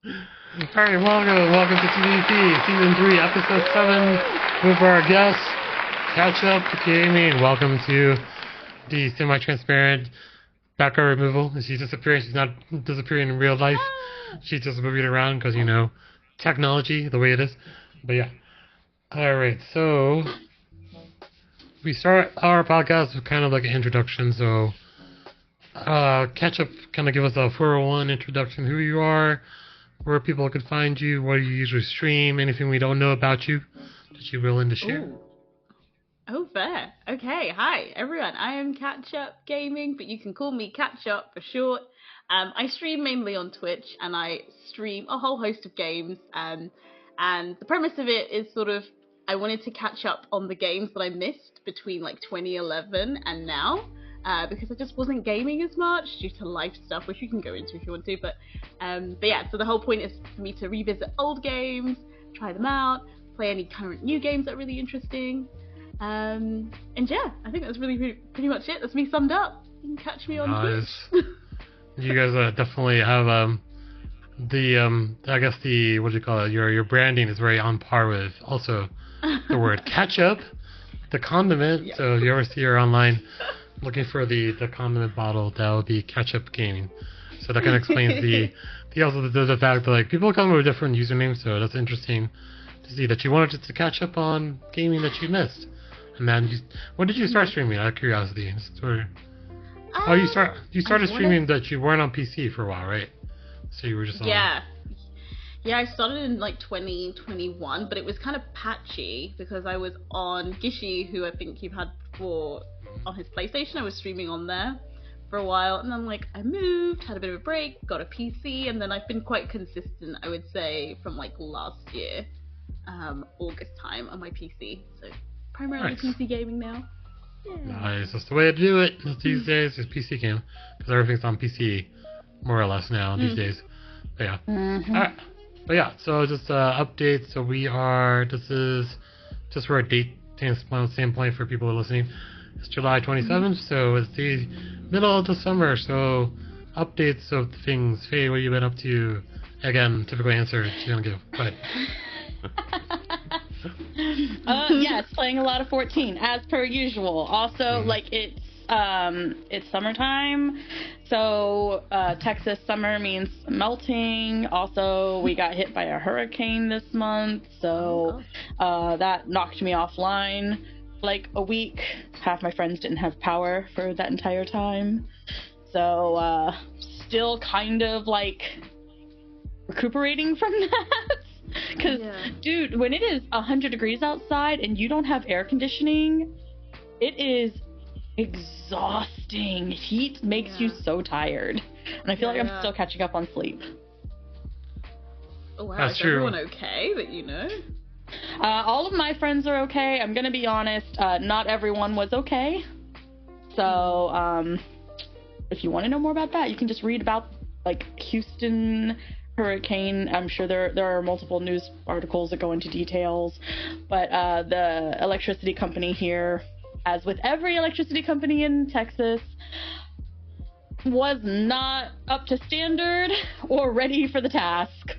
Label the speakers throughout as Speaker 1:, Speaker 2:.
Speaker 1: Alright, welcome to TPP, Season 3, Episode 7, with our guest, Catch Up Gaming. Welcome to the semi-transparent background removal. She's disappearing. She's not disappearing in real life. She's just moving around because, technology, the way it is. But yeah. Alright, so we start our podcast with kind of like an introduction. So, Catch Up kind of give us a 401 introduction, who you are, where people can find you, what you usually stream, anything we don't know about you that you're willing to share.
Speaker 2: Ooh. Oh, fair. Okay, hi everyone. I am Catch Up Gaming, but you can call me Catch Up for short. I stream mainly on Twitch, and I stream a whole host of games. And the premise of it is sort of I wanted to catch up on the games that I missed between like 2011 and now. Because I just wasn't gaming as much due to life stuff, which you can go into if you want to. But yeah, so the whole point is for me to revisit old games, try them out, play any current new games that are really interesting. And yeah, I think that's really pretty much it. That's me summed up. You can catch me on Twitch.
Speaker 1: You guys definitely have I guess what do you call it? Your branding is very on par with also the word catch up, the condiment. Yep. So if you ever see her online looking for the condiment bottle, that would be Catch Up Gaming. So that kind of explains the fact that like people come with different usernames. So that's interesting to see that you wanted to catch up on gaming that you missed. And then, when did you start streaming? Out of curiosity, you started streaming that you weren't on PC for a while, right? So you were just on.
Speaker 2: Yeah, I started in like 2021, but it was kind of patchy because I was on Gishi, who I think you've had before on his PlayStation. I was streaming on there for a while, and then like I moved, had a bit of a break, got a PC, and then I've been quite consistent, I would say, from like last year, August time on my PC. So primarily nice. PC gaming now. Yeah.
Speaker 1: Nice, that's the way to do it these days. Is PC game because everything's on PC more or less now these days. But yeah. All right. But yeah, so just updates. So this is just for a date standpoint for people who are listening. It's July 27th, so it's the middle of the summer. So updates of things. Faye, what have you been up to? Again, typical answer she's gonna give. Go ahead.
Speaker 3: Yes, playing a lot of 14 as per usual. Also, like it's summertime, so Texas summer means melting. Also, we got hit by a hurricane this month, so that knocked me offline like a week. Half my friends didn't have power for that entire time, so still kind of like recuperating from that. Because, dude, when it is 100 degrees outside and you don't have air conditioning, it is exhausting. Heat makes you so tired. And I feel like I'm still catching up on sleep.
Speaker 2: Oh, wow. That's true. Everyone okay that you know?
Speaker 3: All of my friends are okay. I'm going to be honest. Not everyone was okay. So, if you want to know more about that, you can just read about, like, Houston hurricane. I'm sure there are multiple news articles that go into details, but the electricity company here, as with every electricity company in Texas, was not up to standard or ready for the task.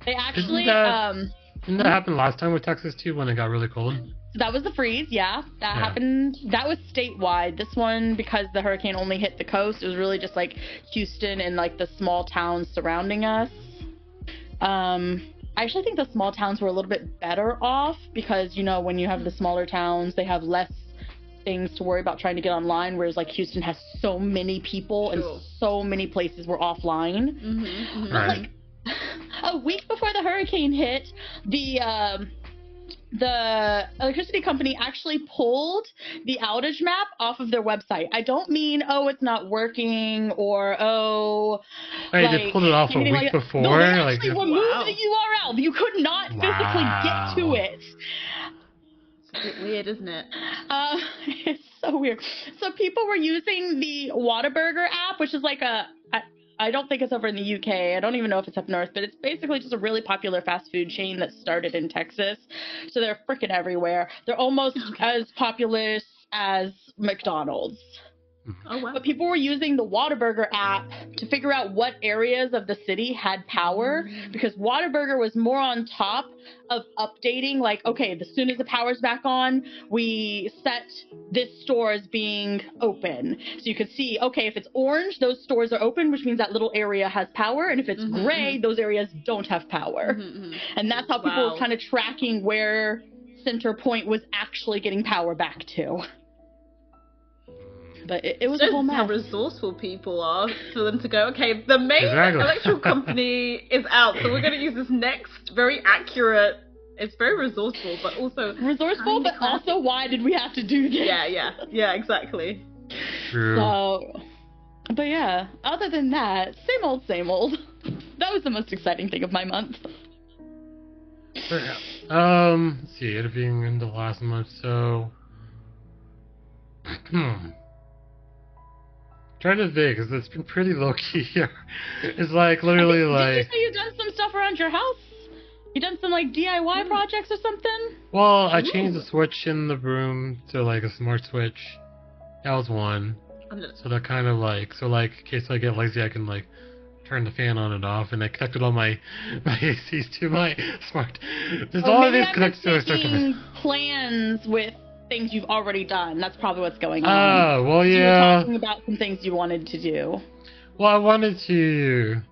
Speaker 3: They actually
Speaker 1: didn't that happen last time with Texas too when it got really cold?
Speaker 3: That was the freeze, yeah. That happened. That was statewide. This one, because the hurricane only hit the coast, it was really just like Houston and like the small towns surrounding us. I actually think the small towns were a little bit better off because, when you have the smaller towns, they have less things to worry about trying to get online, whereas like Houston has so many people and so many places were offline. But, like a week before the hurricane hit, the electricity company actually pulled the outage map off of their website. I don't mean, it's not working, or,
Speaker 1: they pulled it off a week before?
Speaker 3: No, they actually removed the URL. You could not physically get to it.
Speaker 2: It's a bit weird, isn't it?
Speaker 3: It's so weird. So people were using the Whataburger app, which is like I don't think it's over in the UK. I don't even know if it's up north, but it's basically just a really popular fast food chain that started in Texas. So they're freaking everywhere. They're almost as populous as McDonald's.
Speaker 2: Oh wow.
Speaker 3: But people were using the Whataburger app to figure out what areas of the city had power, because Whataburger was more on top of updating, like, okay, as soon as the power's back on, we set this store as being open. So you could see, okay, if it's orange, those stores are open, which means that little area has power, and if it's gray, those areas don't have power. And that's how people were kind of tracking where Center Point was actually getting power back to. But it was a whole mess.
Speaker 2: How resourceful people are for them to go, okay, the main electrical company is out, so we're going to use this next very accurate. It's very resourceful, but also
Speaker 3: resourceful, but also why did we have to do this?
Speaker 2: Yeah, exactly.
Speaker 1: True.
Speaker 3: So, but yeah, other than that, same old, same old. That was the most exciting thing of my month.
Speaker 1: Let's see, it being in the last month, so. Trying to think, because it's been pretty low key here. It's like literally
Speaker 3: Did you say you've done some stuff around your house? You done some like DIY projects or something?
Speaker 1: Well, I changed the switch in the room to like a smart switch. That was one. So that kind of like, in case I get lazy, I can like turn the fan on and off, and I connected all my ACs to my smart. There's all of these connected to a circuit.
Speaker 3: Plans with things you've already done. That's probably what's going on.
Speaker 1: Oh, well,
Speaker 3: so
Speaker 1: yeah.
Speaker 3: You were talking about some things you wanted to do.
Speaker 1: Well, I wanted to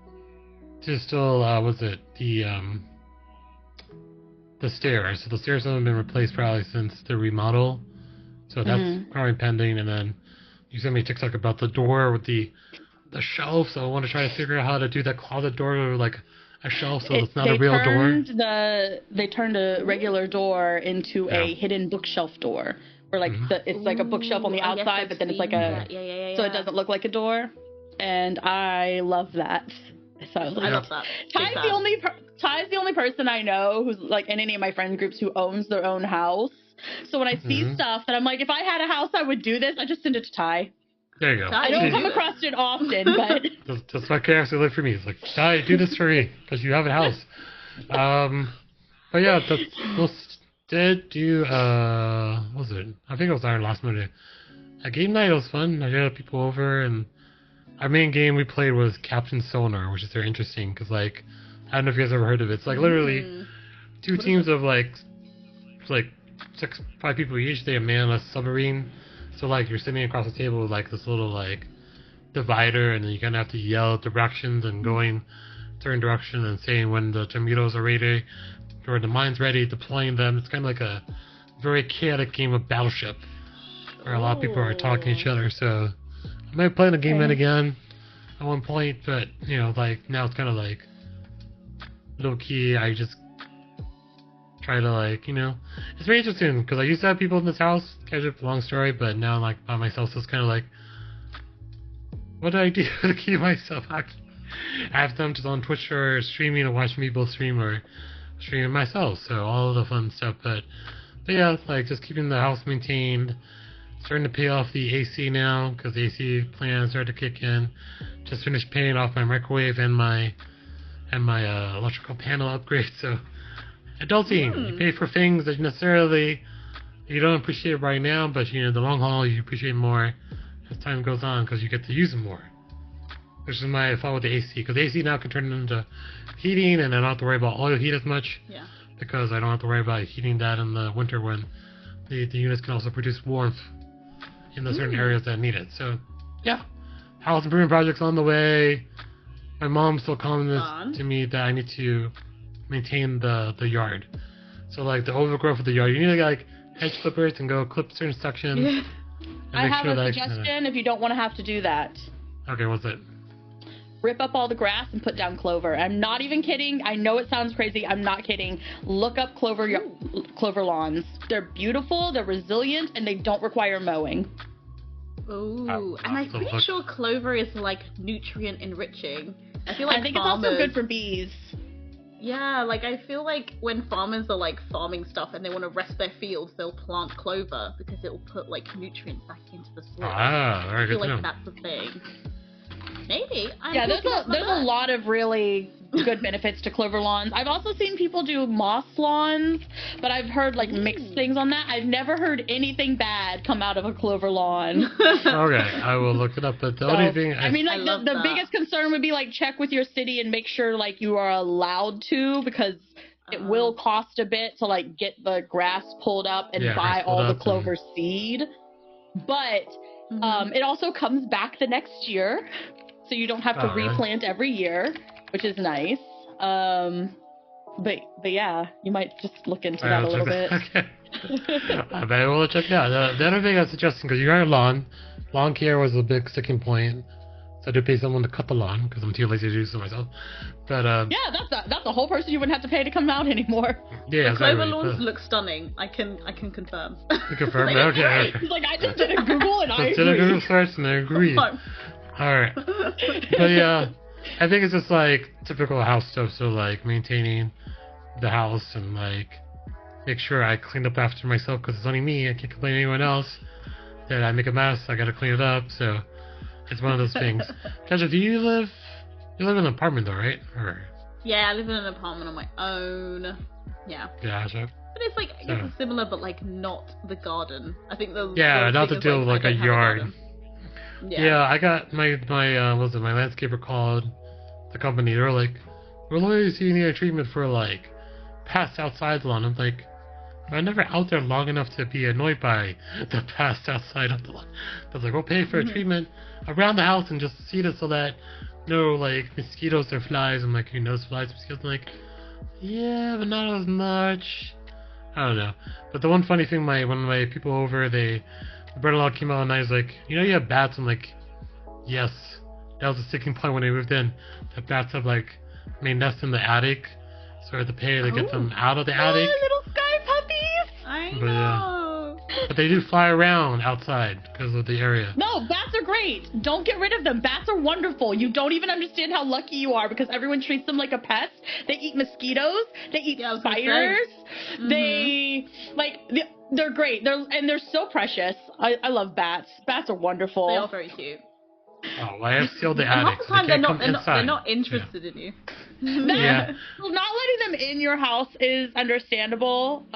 Speaker 1: still, the stairs. So the stairs haven't been replaced probably since the remodel. So that's probably pending. And then you sent me a TikTok about the door with the shelf. So I want to try to figure out how to do that closet door with like a shelf, so it's not a real door. They
Speaker 3: turned a regular door into a hidden bookshelf door, where like it's like a bookshelf on the outside, but then it's like a so it doesn't look like a door. And I love that. So
Speaker 2: I love that.
Speaker 3: Ty's the only person I know who's like in any of my friend groups who owns their own house. So when I see stuff that I'm like, if I had a house, I would do this. I just send it to Ty.
Speaker 1: There you go.
Speaker 3: I don't come across it often, but
Speaker 1: that's what character live for me. It's like, Ty, do this for me because you have a house. But yeah, those did do. What was it? I think it was our last Monday. A game night was fun. I had people over, and our main game we played was Captain Sonar, which is very interesting because like I don't know if you guys ever heard of it. It's like literally two teams of like 5 people each. They man a submarine. So, like, you're sitting across the table with, like, this little, like, divider, and then you kind of have to yell directions and going certain direction and saying when the torpedoes are ready, or the mine's ready, deploying them. It's kind of like a very chaotic game of Battleship, where a lot of people are talking to each other. So, I might play the game again at one point, but, you know, like, now it's kind of, like, low-key. I just try to, like, you know, it's very interesting because I used to have people in this house, kind of a long story, but now I'm like by myself, so it's kind of like, what do I do to keep myself active? I have them just on Twitch or streaming or watching people stream or streaming myself, so all of the fun stuff, but yeah, it's like just keeping the house maintained, starting to pay off the AC now because the AC plans started to kick in, just finished paying off my microwave and my electrical panel upgrade, so adulting. You pay for things that you don't appreciate right now, but you know the long haul you appreciate more as time goes on because you get to use them more. Which is my fault with the AC, because the AC now can turn into heating, and I don't have to worry about oil heat as much.
Speaker 2: Yeah.
Speaker 1: Because I don't have to worry about heating that in the winter when the units can also produce warmth in the certain areas that need it. So yeah, house improvement projects on the way. My mom's still commenting to me that I need to maintain the yard. So like the overgrowth of the yard, you need to like hedge clippers and go clip certain sections.
Speaker 3: Yeah. I have
Speaker 1: sure
Speaker 3: a suggestion if you don't want to have to do that.
Speaker 1: Okay, what's it?
Speaker 3: Rip up all the grass and put down clover. I'm not even kidding. I know it sounds crazy. I'm not kidding. Look up clover lawns. They're beautiful, they're resilient, and they don't require mowing.
Speaker 2: Ooh, and I'm pretty sure clover is like nutrient enriching. I think
Speaker 3: it's also good for bees.
Speaker 2: Yeah, like I feel like when farmers are like farming stuff and they want to rest their fields, they'll plant clover because it will put like nutrients back into the soil.
Speaker 1: Very
Speaker 2: I feel
Speaker 1: good
Speaker 2: like that's the thing. Maybe.
Speaker 3: There's a lot of really good benefits to clover lawns. I've also seen people do moss lawns, but I've heard like mixed things on that. I've never heard anything bad come out of a clover lawn.
Speaker 1: Okay, I will look it up. But the only thing
Speaker 3: I mean, like the biggest concern would be like check with your city and make sure like you are allowed to, because it will cost a bit to like get the grass pulled up and buy all the clover seed. But it also comes back the next year, so you don't have to replant every year, which is nice. But yeah, you might just look into that a little bit.
Speaker 1: Okay. I bet I will check it out. The other thing I was suggesting, because you're on lawn care was a big sticking point. So I do pay someone to cut the lawn because I'm too lazy to do so myself. But
Speaker 3: yeah, that's a whole person you wouldn't have to pay to come out anymore.
Speaker 1: Yeah,
Speaker 2: the clover lawns look stunning. I can confirm.
Speaker 1: You confirm? Okay.
Speaker 3: He's like, I just did a Google and I agree.
Speaker 1: Did a Google search and I agree. All right. But yeah, I think it's just like typical house stuff. So like maintaining the house and like make sure I cleaned up after myself, because it's only me. I can't complain to anyone else that I make a mess. I gotta clean it up. So it's one of those things. Tasha, do you live in an apartment though, right? Or...
Speaker 2: Yeah, I live in an apartment on my own. Yeah.
Speaker 1: Yeah, sure.
Speaker 2: But it's like, I guess it's similar, but like not the garden. I think the
Speaker 1: not to deal with like a yard.
Speaker 2: Yeah,
Speaker 1: I got my my landscaper called the company. They were like, we're literally seeing a treatment for like pests outside the lawn. I'm like, I'm never out there long enough to be annoyed by the pests outside of the lawn. I was like, we'll pay for a treatment around the house and just seed it so that no like mosquitoes or flies. I'm like, you know, flies, mosquitoes. I'm like, yeah, but not as much. I don't know. But the one funny thing, one of my people over, the brother-in-law came out and I was like, you know, you have bats. I'm like, yes. That was a sticking point when I moved in. The bats have like made nests in the attic, so I had to pay to get them out of the attic.
Speaker 3: Little sky puppies.
Speaker 2: I know.
Speaker 1: But they do fly around outside because of the area.
Speaker 3: No, bats are great. Don't get rid of them. Bats are wonderful. You don't even understand how lucky you are, because everyone treats them like a pest. They eat mosquitoes. They eat spiders. They're great. They're so precious. I love bats. Bats are wonderful.
Speaker 2: They are very cute.
Speaker 1: Oh, well, I have sealed the attic.
Speaker 2: Half the time they're not interested in you.
Speaker 1: Yeah.
Speaker 3: Well, not letting them in your house is understandable.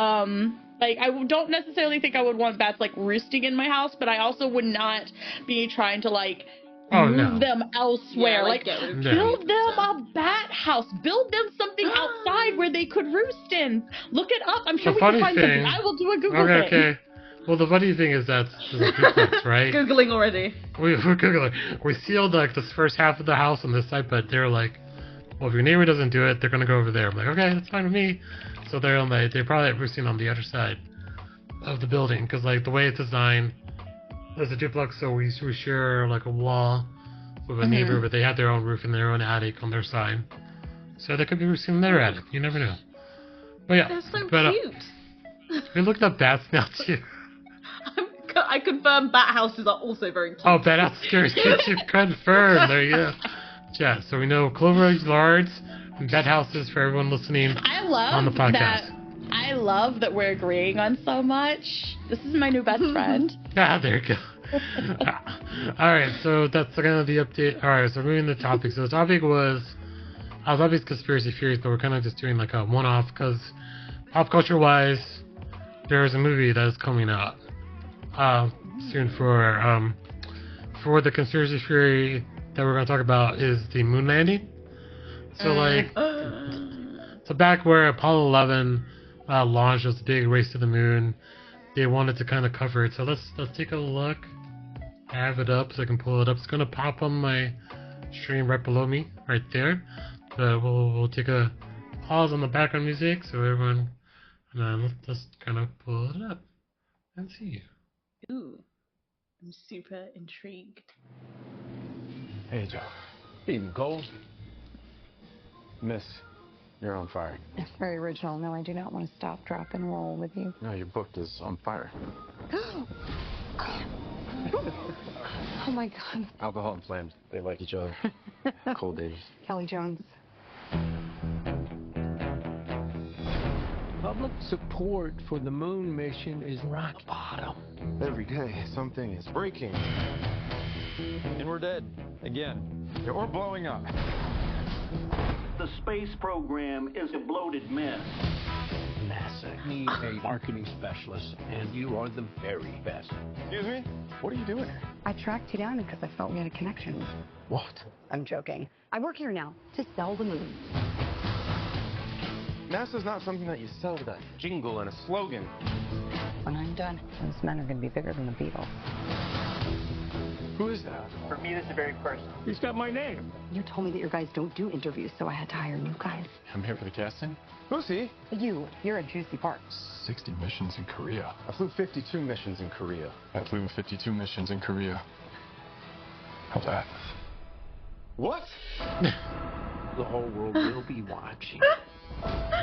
Speaker 3: Like, I don't necessarily think I would want bats, like, roosting in my house, but I also would not be trying to, like, move them elsewhere.
Speaker 2: Yeah,
Speaker 3: build them a bat house. Build them something outside where they could roost in. Look it up. I'm sure we can find something. I will do a Google thing.
Speaker 1: Okay. Well, the funny thing is that's a duplex, right?
Speaker 2: Googling already.
Speaker 1: We're Googling. We sealed, like, this first half of the house on this side, but they're like, well, if your neighbor doesn't do it, they're going to go over there. I'm like, okay, that's fine with me. So they're probably roosting on the other side of the building, because like the way it's designed, there's a duplex, so we share like a wall with a neighbor, but they have their own roof and their own attic on their side, so they could be roosting in their attic. You never know. But yeah,
Speaker 2: they're so
Speaker 1: cute. We looked up bats now too.
Speaker 2: I confirm bat houses are also very cute.
Speaker 1: Oh, bat house scares kids. You confirm. There you go. Yeah, so we know clover yards and bat houses for everyone listening on the podcast.
Speaker 3: I love that we're agreeing on so much. This is my new best friend.
Speaker 1: There you go. Alright, so that's kind of the update. Alright, so moving to the topic. So the topic was conspiracy theories, but we're kind of just doing like a one-off, because pop culture-wise, there's a movie that is coming out soon for the conspiracy theory that we're going to talk about is the moon landing. So so back where Apollo 11 launched, was a big race to the moon, they wanted to kind of cover it. So let's take a look. I have it up so I can pull it up. It's going to pop on my stream right below me, right there. But we'll take a pause on the background music so everyone, and then let's kind of pull it up and see.
Speaker 2: Ooh, I'm super intrigued.
Speaker 4: Hey, Joe. Eating cold? Miss, you're on fire.
Speaker 5: It's very original. No, I do not want to stop, drop, and roll with you.
Speaker 4: No, your book is on fire.
Speaker 5: Oh my God.
Speaker 4: Alcohol and flames, they like each other. Cold days.
Speaker 5: Kelly Jones.
Speaker 6: Public support for the moon mission is rock bottom.
Speaker 4: Every day, something is breaking. And we're dead. Again. Yeah, we're blowing up.
Speaker 7: The the space program is a bloated mess.
Speaker 6: NASA need a marketing specialist, and you are the very best.
Speaker 4: Excuse me? What are you doing here?
Speaker 5: I tracked you down because I felt we had a connection.
Speaker 4: What?
Speaker 5: I'm joking. I work here now to sell the moon.
Speaker 4: NASA's not something that you sell with a jingle and a slogan.
Speaker 5: When I'm done, those men are going to be bigger than the Beatles.
Speaker 4: Who is that?
Speaker 8: For me, this is very personal.
Speaker 6: He's got my name.
Speaker 5: You told me that your guys don't do interviews, so I had to hire you guys.
Speaker 4: I'm here for the casting. Who's he?
Speaker 5: You're a juicy part.
Speaker 9: 60 missions in Korea.
Speaker 4: I flew 52 missions in Korea.
Speaker 9: I flew 52 missions in Korea. How's that?
Speaker 4: What?
Speaker 6: The whole world will be watching.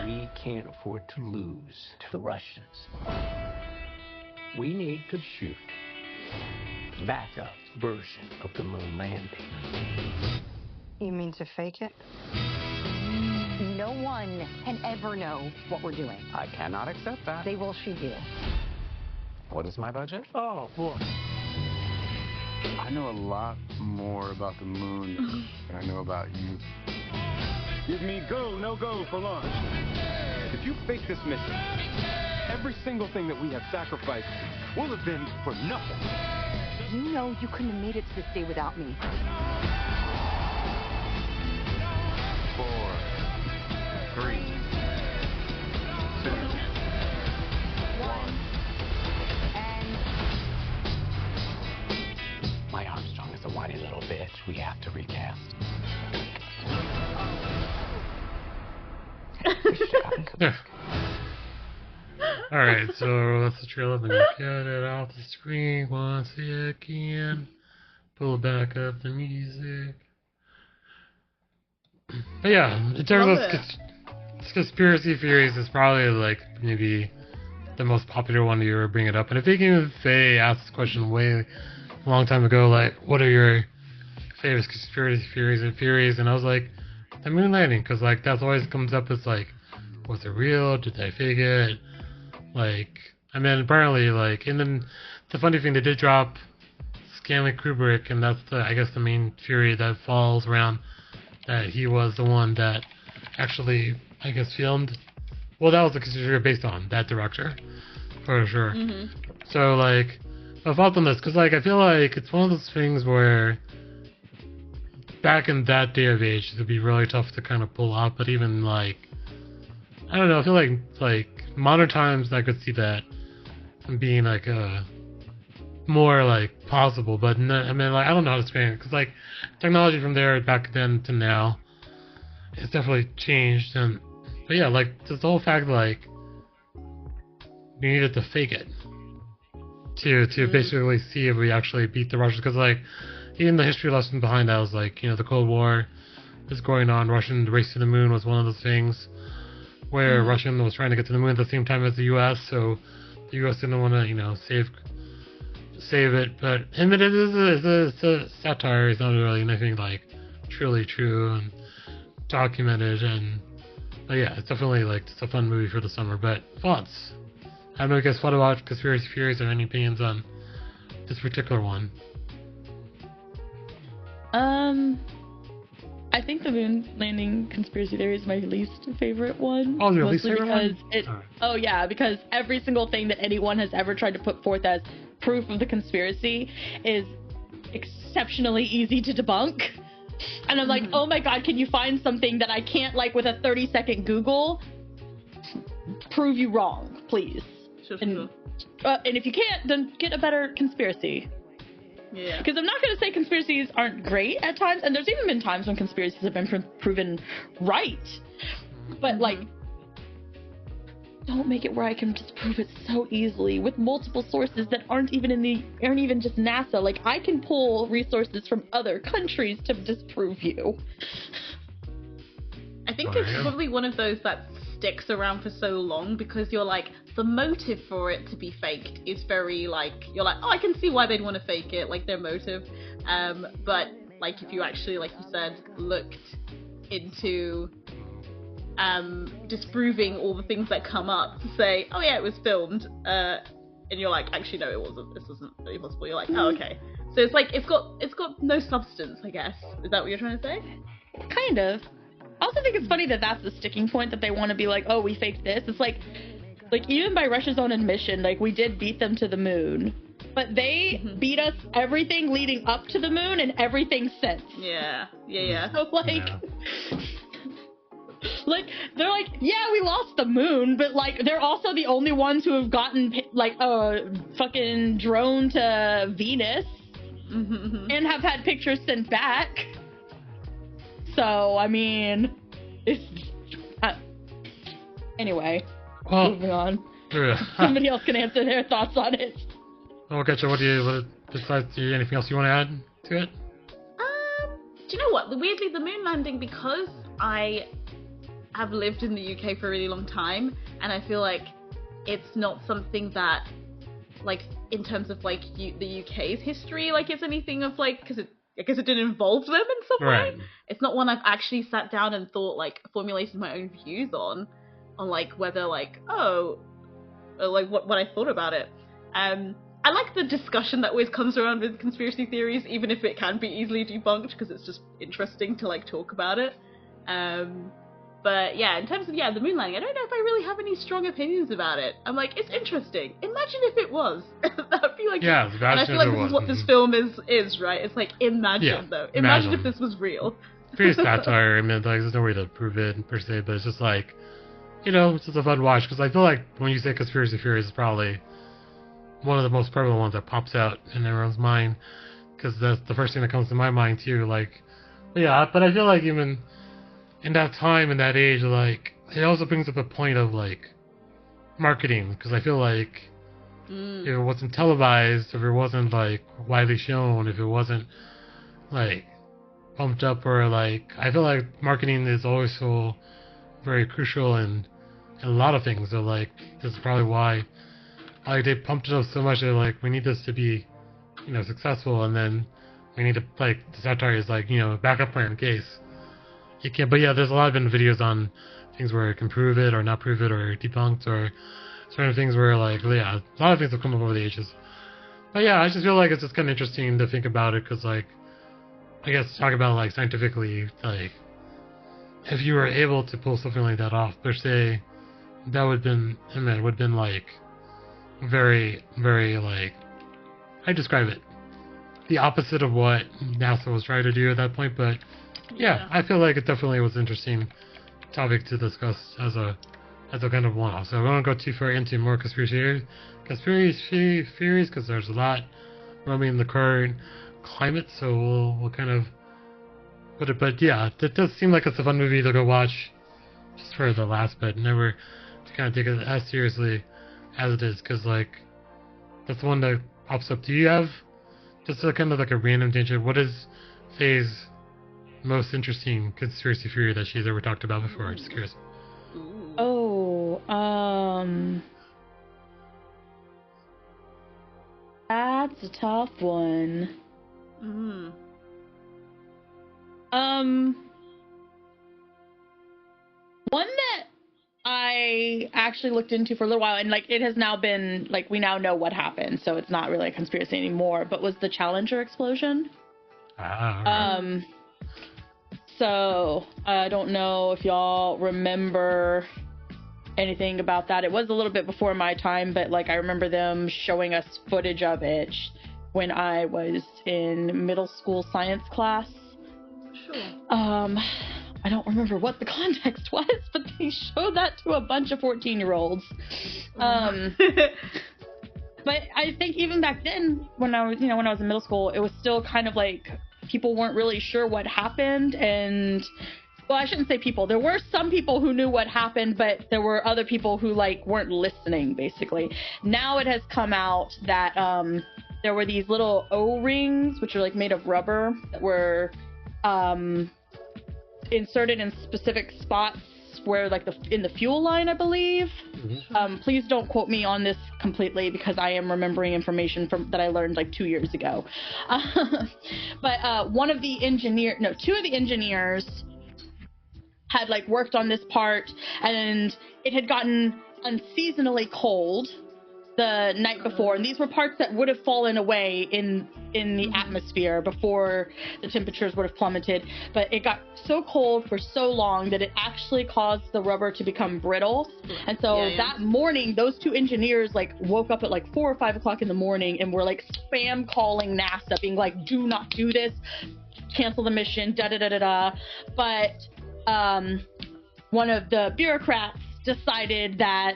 Speaker 6: We can't afford to lose to the Russians. We need to shoot backup version of the moon landing.
Speaker 5: You mean to fake it? No one can ever know what we're doing.
Speaker 4: I cannot accept that.
Speaker 5: They will shoot you.
Speaker 4: What is my budget?
Speaker 6: Oh, boy.
Speaker 4: I know a lot more about the moon than I know about you. Give me go, no go for launch. If you fake this mission, every single thing that we have sacrificed will have been for nothing.
Speaker 5: You know you couldn't have made it to this day without me.
Speaker 4: 4, 3, 2, 1.
Speaker 5: And
Speaker 6: My Armstrong is a whiny little bitch. We have to recast.
Speaker 1: Alright, so that's the trailer. Let me get it off the screen once again. Pull back up the music. But yeah, in terms of conspiracy theories, is probably like maybe the most popular one to ever bring it up. And I think even Faye asked this question way a long time ago, like, what are your favorite conspiracy theories? And I was like, the moon landing, because like that's always comes up as like, was it real? Did they fake it? Like, I mean, apparently, like, and then the funny thing, they did drop Stanley Kubrick, and that's I guess the main theory that falls around that he was the one that actually, I guess, filmed. Well, that was the conspiracy based on that director, for sure. Mm-hmm. So, like, my thoughts on this, because, like, I feel like it's one of those things where back in that day of age, it would be really tough to kind of pull off, but even, like, I don't know, I feel like modern times I could see that being like more like possible, but no, I mean, like, I don't know how to explain it, because like technology from there back then to now, it's definitely changed. And but yeah, like just the whole fact like we needed to fake it to basically see if we actually beat the Russians, because like even the history lesson behind that was like, you know, the Cold War is going on, Russian race to the moon was one of those things where Russia was trying to get to the moon at the same time as the U.S., so the U.S. didn't want to, you know, save it. But and it is a satire. It's not really anything like truly true and documented. And but yeah, it's definitely like it's a fun movie for the summer. But thoughts? I don't know, you guys thought about conspiracy theories or any opinions on this particular one?
Speaker 3: I think the moon landing conspiracy theory is my least favorite one.
Speaker 1: Oh, your least favorite one?
Speaker 3: Oh yeah, because every single thing that anyone has ever tried to put forth as proof of the conspiracy is exceptionally easy to debunk. And I'm like, oh my god, can you find something that I can't, like, with a 30-second Google, prove you wrong, please?
Speaker 2: Sure.
Speaker 3: And if you can't, then get a better conspiracy.
Speaker 2: Yeah.
Speaker 3: Because I'm not going to say conspiracies aren't great at times, and there's even been times when conspiracies have been proven right. But, like, don't make it where I can disprove it so easily with multiple sources that aren't even just NASA. Like, I can pull resources from other countries to disprove you.
Speaker 2: I think it's probably one of those that sticks around for so long because you're like, the motive for it to be faked is very, like, you're like, oh, I can see why they'd want to fake it, like, their motive. But, like, if you actually, like you said, looked into disproving all the things that come up to say, oh yeah, it was filmed, and you're like, actually no, it wasn't, this wasn't really possible, you're like, oh, okay. So it's like, it's got no substance, I guess. Is that what you're trying to say?
Speaker 3: Kind of. I also think it's funny that that's the sticking point, that they want to be like, oh, we faked this. It's like even by Russia's own admission, like, we did beat them to the moon. But they beat us everything leading up to the moon and everything since.
Speaker 2: Yeah.
Speaker 3: So, like, like, they're like, yeah, we lost the moon, but, like, they're also the only ones who have gotten, like, a fucking drone to Venus and have had pictures sent back. So, I mean, it's... anyway, moving on. Somebody else can answer their thoughts on it.
Speaker 1: Oh, gotcha. Besides, anything else you want to add to it?
Speaker 2: Do you know what? Weirdly, the moon landing, because I have lived in the UK for a really long time, and I feel like it's not something that, like, in terms of, like, the UK's history, like, it's anything of, like, because I guess it didn't involve them in some way. It's not one I've actually sat down and thought, like, formulated my own views on, like, whether, like, like, what I thought about it. I like the discussion that always comes around with conspiracy theories, even if it can be easily debunked, because it's just interesting to, like, talk about it. But yeah, in terms of, the moon landing, I don't know if I really have any strong opinions about it. I'm like, it's interesting. Imagine if it was. That'd be like,
Speaker 1: and
Speaker 2: I feel like this is what this film is, right? It's like, imagine though. Imagine if this was real.
Speaker 1: Pretty satire. I mean, like, there's no way to prove it per se, but it's just like, it's just a fun watch, because I feel like when you say conspiracy theories, it's probably one of the most prevalent ones that pops out in everyone's mind, because that's the first thing that comes to my mind too. Like, but I feel like even in that time, in that age, like, it also brings up a point of, like, marketing, because I feel like if it wasn't televised, if it wasn't, like, widely shown, if it wasn't, like, pumped up, or, like, I feel like marketing is always so very crucial in a lot of things. So, like, this is probably why, like, they pumped it up so much that, like, we need this to be, successful, and then we need to, like, the satire is, like, backup plan in case you can't. But yeah, there's a lot of been videos on things where it can prove it or not prove it, or debunked, or certain things where, like, a lot of things have come up over the ages. But yeah, I just feel like it's just kind of interesting to think about it, because, like, I guess talk about, like, scientifically, like, if you were able to pull something like that off, per se, that would have been like very, very, like, I describe it the opposite of what NASA was trying to do at that point. But yeah, I feel like it definitely was an interesting topic to discuss as a kind of one-off. So I won't go too far into more conspiracy theories, because there's a lot roaming in the current climate. So we'll kind of put it. But yeah, it does seem like it's a fun movie to go watch, just for the last bit, never to kind of take it as seriously as it is, because, like, that's the one that pops up. Do you have just a kind of like a random tangent? What is Faye's most interesting conspiracy theory that she's ever talked about before? Just curious.
Speaker 3: That's a tough one. One that I actually looked into for a little while, and, like, it has now been, like, we now know what happened, so it's not really a conspiracy anymore, but was the Challenger explosion.
Speaker 1: Right.
Speaker 3: So I don't know if y'all remember anything about that. It was a little bit before my time, but, like, I remember them showing us footage of it when I was in middle school science class.
Speaker 2: Sure.
Speaker 3: I don't remember what the context was, but they showed that to a bunch of 14-year-olds. But I think even back then, when I was in middle school, it was still kind of like people weren't really sure what happened. And, well, I shouldn't say people. There were some people who knew what happened, but there were other people who, like, weren't listening, basically. Now it has come out that there were these little O-rings, which are, like, made of rubber, that were inserted in specific spots where, like, in the fuel line, I believe. Please don't quote me on this completely, because I am remembering information that I learned, like, 2 years ago. But two of the engineers had, like, worked on this part, and it had gotten unseasonably cold, the night before, and these were parts that would have fallen away in the atmosphere before the temperatures would have plummeted, but it got so cold for so long that it actually caused the rubber to become brittle. And so that morning, those two engineers like woke up at like 4 or 5 o'clock in the morning and were like spam calling NASA, being like, do not do this, cancel the mission, da da da da da. But one of the bureaucrats decided that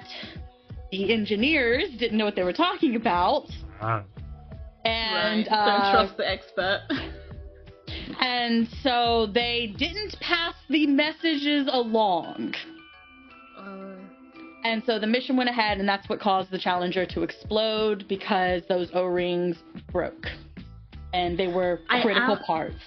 Speaker 3: the engineers didn't know what they were talking about. And
Speaker 2: don't trust the expert.
Speaker 3: And so they didn't pass the messages along. And so the mission went ahead, and that's what caused the Challenger to explode, because those O-rings broke. And they were critical parts.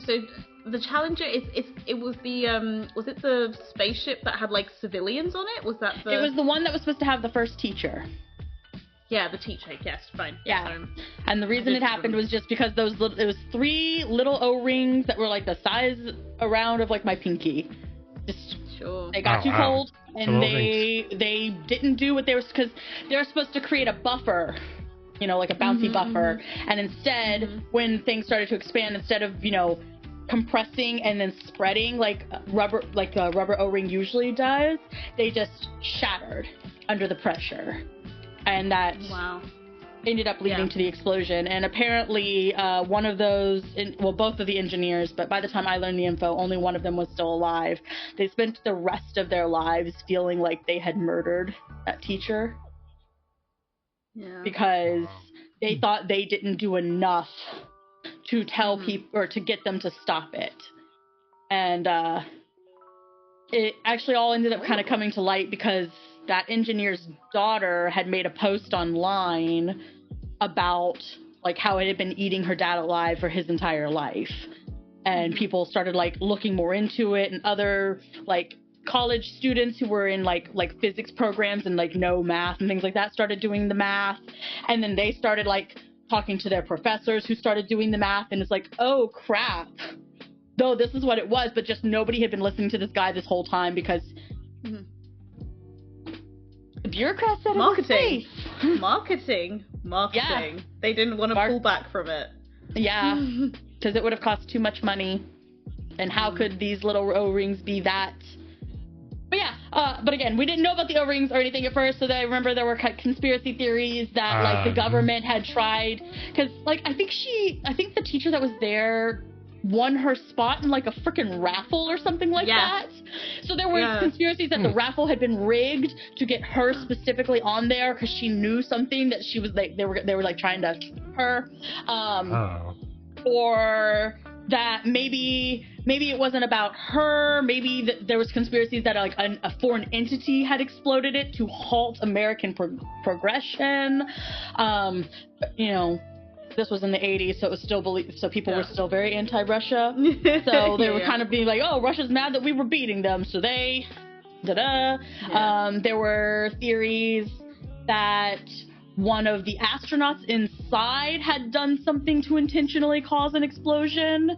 Speaker 2: So the Challenger it was the spaceship that had like civilians on it? Was that the...
Speaker 3: It was the one that was supposed to have the first teacher.
Speaker 2: Yeah, the teacher. Yes, fine.
Speaker 3: Yeah. And the reason it happened was just because it was 3 little O-rings that were like the size around of like my pinky. Just they got too cold, and they didn't do what they were, because they were supposed to create a buffer, like a bouncy buffer. And instead, when things started to expand, instead of compressing and then spreading like a rubber O-ring usually does, they just shattered under the pressure. And that ended up leading to the explosion. And apparently one of those, both of the engineers, but by the time I learned the info, only one of them was still alive. They spent the rest of their lives feeling like they had murdered that teacher. Yeah. Because they thought they didn't do enough to tell people, or to get them to stop it. And it actually all ended up kind of coming to light because that engineer's daughter had made a post online about like how it had been eating her dad alive for his entire life. And people started like looking more into it, and other like college students who were in like physics programs and like no math and things like that started doing the math. And then they started like talking to their professors who started doing the math, and it's like, oh crap, though this is what it was, but just nobody had been listening to this guy this whole time because the bureaucrats said
Speaker 2: marketing.
Speaker 3: It was
Speaker 2: Marketing. Yeah. They didn't want to pull back from it.
Speaker 3: Yeah, because it would have cost too much money, and how could these little O-rings be that? But yeah, but again, we didn't know about the O-rings or anything at first, so I remember there were conspiracy theories that like the government had tried, because like I think the teacher that was there won her spot in like a freaking raffle or something like that. So there were conspiracies that the raffle had been rigged to get her specifically on there because she knew something that she was like they were like trying to her, or that maybe it wasn't about her. Maybe there was conspiracies that like a foreign entity had exploded it to halt American progression. This was in the 80s, so it was still so people were still very anti-Russia. So they were kind of being like, oh, Russia's mad that we were beating them, so they there were theories that one of the astronauts inside had done something to intentionally cause an explosion.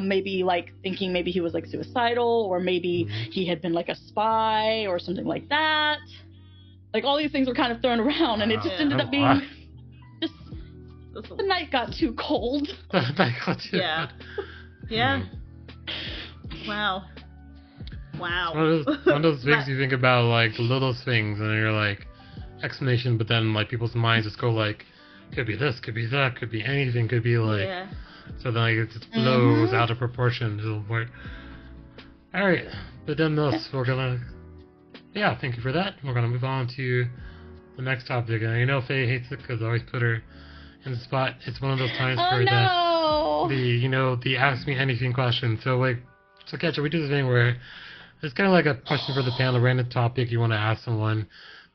Speaker 3: Maybe like thinking maybe he was like suicidal, or maybe he had been like a spy or something like that. Like all these things were kind of thrown around, and it just ended up being the night got too cold.
Speaker 1: The night got too cold.
Speaker 2: Yeah. Wow.
Speaker 1: One of those things you think about, like the littlest things, and you're like, explanation, but then like people's minds just go like, could be this, could be that, could be anything, could be like, so then like it just blows out of proportion to the point. All right, but then this, we're gonna, thank you for that. We're gonna move on to the next topic, and I know Faye hates it because I always put her in the spot. It's one of those times where the ask me anything question. So like, so Ketchup, we do this thing where it's kind of like a question for the panel, a random topic you want to ask someone.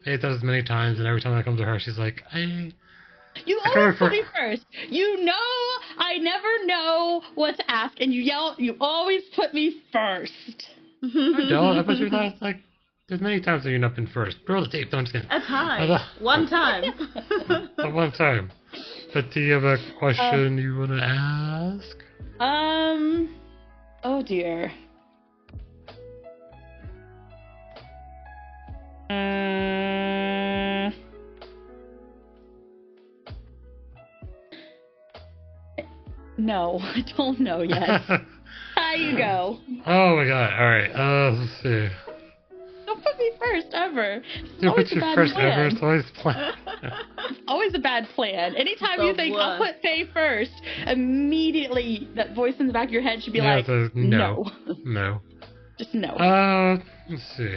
Speaker 1: Faye does this many times, and every time I come to her, she's like,
Speaker 3: You always put me first. You know I never know what to ask, and you always put me first.
Speaker 1: I don't. I put you last, like, there's many times that you've not been first. Roll the tape, don't you?
Speaker 2: A time. One time.
Speaker 1: One time. But do you have a question you want to ask?
Speaker 3: Oh dear. No, I don't know yet. How you go?
Speaker 1: Oh my god. Alright, let's see.
Speaker 3: Don't put me first ever.
Speaker 1: You put you first ever, it's always plan.
Speaker 3: It's always a bad plan. Anytime you think I'll put Faye first, immediately that voice in the back of your head should be like, no.
Speaker 1: No.
Speaker 3: Just no.
Speaker 1: Let's see.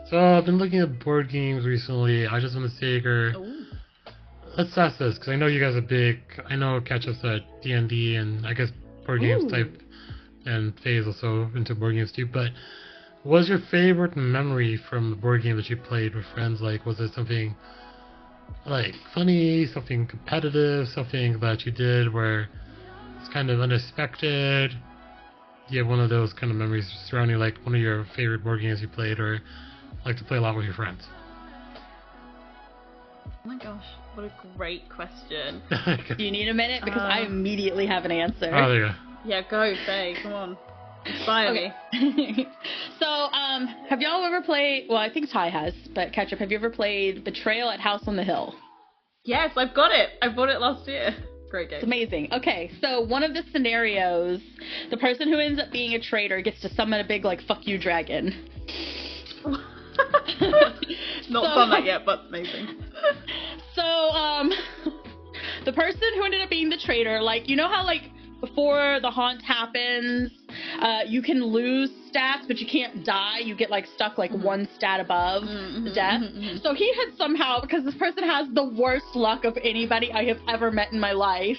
Speaker 1: So I've been looking at board games recently. I just want to say, let's ask this, because I know you guys are big. I know Ketchup's at D&D and I guess board games type, and Faye is also into board games too, but what was your favorite memory from the board game that you played with friends? Like, was it something like funny, something competitive, something that you did where it's kind of unexpected? Do you have one of those kind of memories surrounding like one of your favorite board games you played, or like to play a lot with your friends?
Speaker 2: Oh my gosh, what a great question.
Speaker 3: Do you need a minute? Because I immediately have an answer.
Speaker 1: Oh, there you go.
Speaker 2: Yeah, go, Faye, come on. Inspire me.
Speaker 3: So, have y'all ever played, well, I think Ty has, but Ketchup, have you ever played Betrayal at House on the Hill?
Speaker 2: Yes, I've got it. I bought it last year. Great game.
Speaker 3: It's amazing. Okay, so one of the scenarios, the person who ends up being a traitor gets to summon a big, like, fuck you dragon.
Speaker 2: Not done that yet, but amazing.
Speaker 3: So, the person who ended up being the traitor, like, you know how, like, before the haunt happens, you can lose stats, but you can't die. You get, like, stuck, like, one stat above the death. So he had somehow, because this person has the worst luck of anybody I have ever met in my life,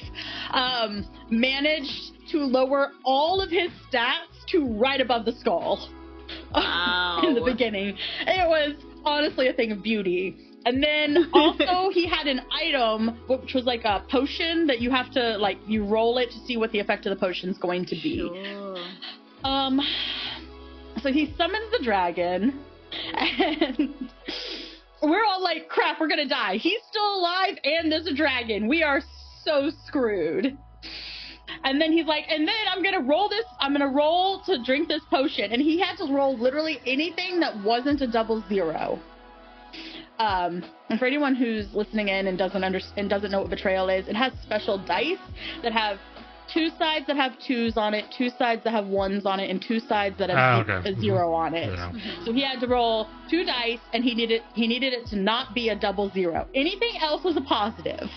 Speaker 3: managed to lower all of his stats to right above the skull.
Speaker 2: Wow.
Speaker 3: In the beginning. It was honestly a thing of beauty. And then also he had an item which was like a potion that you have to, like, you roll it to see what the effect of the potion's going to be.
Speaker 2: Sure.
Speaker 3: So he summons the dragon and we're all like, crap, we're gonna die. He's still alive and there's a dragon. We are so screwed. And then he's like, and then I'm gonna roll to drink this potion. And he had to roll literally anything that wasn't a double zero. And for anyone who's listening in and doesn't know what betrayal is, it has special dice that have two sides that have 2s on it, 2 sides that have 1s on it, and 2 sides that have a 0 on it. Yeah. So he had to roll 2 dice, and he needed it to not be a double 0. Anything else was a positive.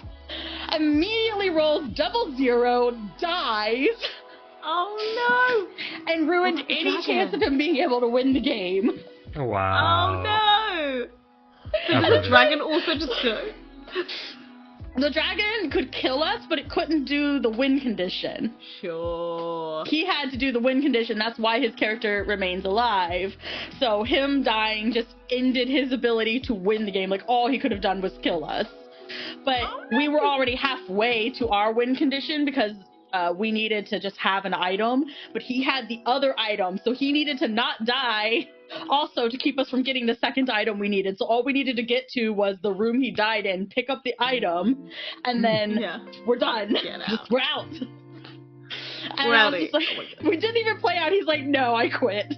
Speaker 3: Immediately rolls double 0, dies.
Speaker 2: Oh no!
Speaker 3: And ruined any chance of him being able to win the game.
Speaker 1: Oh, wow.
Speaker 2: Oh no! Did the dragon also just go?
Speaker 3: The dragon could kill us, but it couldn't do the win condition.
Speaker 2: Sure.
Speaker 3: He had to do the win condition. That's why his character remains alive. So him dying just ended his ability to win the game. Like, all he could have done was kill us. But we were already halfway to our win condition because we needed to just have an item. But he had the other item, so he needed to not die also to keep us from getting the second item we needed. So all we needed to get to was the room he died in, pick up the item, and then we're done. We're out. And
Speaker 2: we're out.
Speaker 3: Like, we didn't even play out. He's like, no, I quit.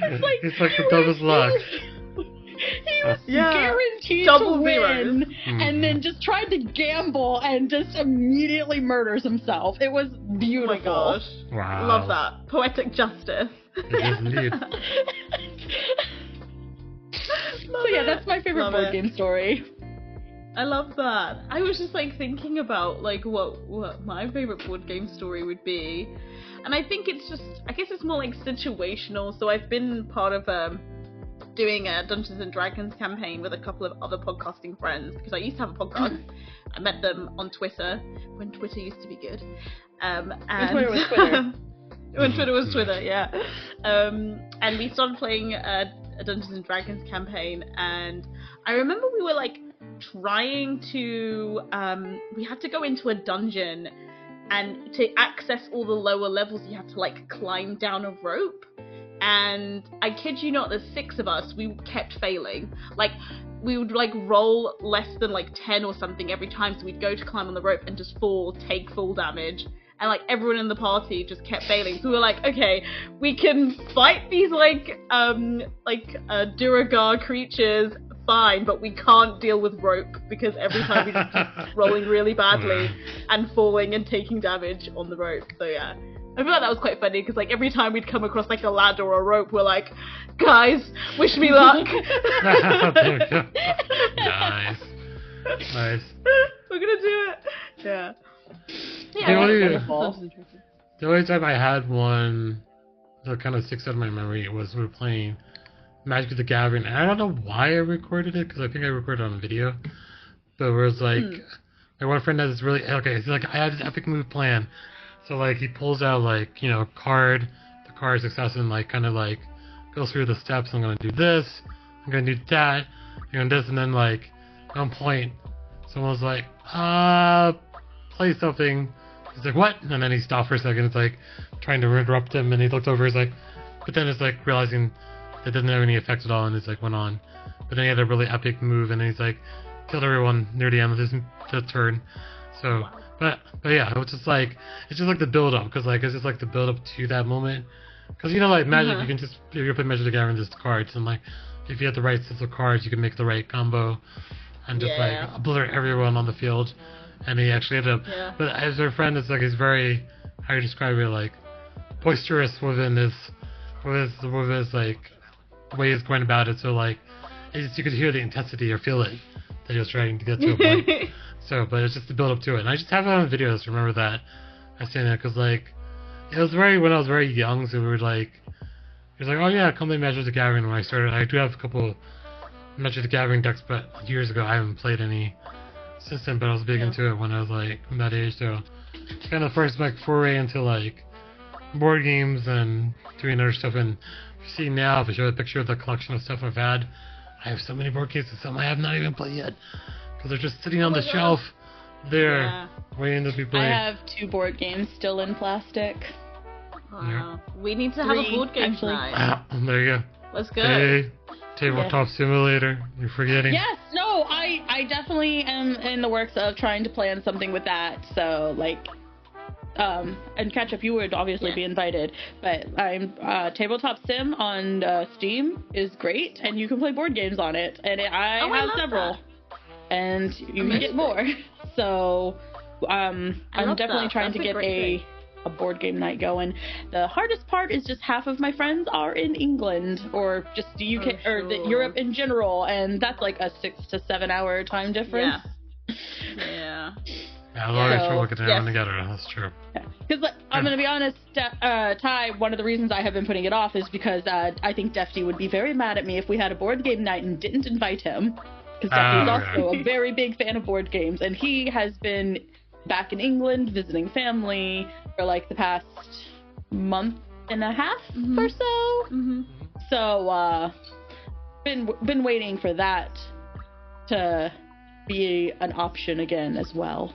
Speaker 1: It's like the dumbest luck.
Speaker 3: He was guaranteed
Speaker 2: double
Speaker 3: to win,
Speaker 2: zeros.
Speaker 3: And then just tried to gamble and just immediately murders himself. It was beautiful.
Speaker 2: Oh my gosh.
Speaker 1: Wow.
Speaker 2: Love that. Poetic justice.
Speaker 1: It is indeed.
Speaker 3: So yeah, that's my favorite board game story.
Speaker 2: I love that. I was just like thinking about like what my favorite board game story would be. And I think it's just, I guess it's more like situational. So I've been part of doing a Dungeons and Dragons campaign with a couple of other podcasting friends because I used to have a podcast. I met them on Twitter when Twitter used to be good. And
Speaker 3: when Twitter was Twitter.
Speaker 2: When Twitter was Twitter, yeah. And we started playing a Dungeons and Dragons campaign, and I remember we were like trying to we had to go into a dungeon, and to access all the lower levels you have to like climb down a rope. And I kid you not, there's 6 of us, we kept failing. Like, we would like roll less than like 10 or something every time, so we'd go to climb on the rope and just fall, take full damage. And like everyone in the party just kept failing. So we were like, okay, we can fight these like Duragar creatures fine, but we can't deal with rope because every time we just keep rolling really badly and falling and taking damage on the rope. So yeah, I feel like that was quite funny because like every time we'd come across like a ladder or a rope, we're like, guys, wish me luck.
Speaker 1: Nice. Nice.
Speaker 2: We're gonna do it. Yeah.
Speaker 1: The only time I had one that kind of sticks out of my memory was we were playing Magic the Gathering. And I don't know why I recorded it, because I think I recorded it on video. But it was like, my one friend has this really, he's like, I have this epic move plan. So like, he pulls out like, you know, the card success, and like, kind of like, goes through the steps. I'm going to do this, I'm going to do that, I'm going to do this, and then like, at one point, someone was like, play something. He's like, what? And then he stopped for a second. It's like trying to interrupt him, and he looked over. He's like, but then it's like realizing that didn't have any effect at all, and it's like went on. But then he had a really epic move, and then he's like killed everyone near the end of his turn. So, but yeah, it was just like it's just like the build up, because like it's just like the build up to that moment. Because you know, like Magic, you can just if you play Magic the Gathering, just cards, and like if you have the right sets of cards, you can make the right combo, and just like obliterate everyone on the field. And he actually ended up, but as our friend, it's like he's very, how you describe it, like boisterous within his like way he's going about it. So like, you could hear the intensity or feel it that he was trying to get to a point. So, but it's just the build up to it. And I just have it on videos to remember that I saying that, because like it was when I was very young. So we were like, he was like, oh yeah, come play Magic the Gathering. When I started, I do have a couple Magic the Gathering decks, but years ago I haven't played any since then, but I was big into it when I was like that age, so it's kind of the first like foray into like board games and doing other stuff. And you see now, if I show a picture of the collection of stuff I've had, I have so many board games and some I have not even played yet, because they're just sitting on the shelf there waiting to be played.
Speaker 3: I have 2 board games still in plastic.
Speaker 2: We need to have a board game tonight.
Speaker 1: There you go.
Speaker 2: Let's go.
Speaker 1: Hey, Tabletop Simulator. You're forgetting.
Speaker 3: Yes, no, I definitely am in the works of trying to plan something with that. So like, and Catch Up, you would obviously be invited, but I'm Tabletop Sim on Steam is great, and you can play board games on it, and I have several, and you can get more. So I'm definitely trying to get a board game night going. The hardest part is just half of my friends are in England, or just the UK, or Europe in general, and that's like a 6 to 7 hour time difference.
Speaker 1: Yeah, a lot of trouble getting everyone together. That's true.
Speaker 3: Because I'm gonna be honest, Ty, one of the reasons I have been putting it off is because I think Defty would be very mad at me if we had a board game night and didn't invite him, because Defty is also a very big fan of board games, and he has been back in England visiting family for like the past month and a half or so. So been waiting for that to be an option again as well.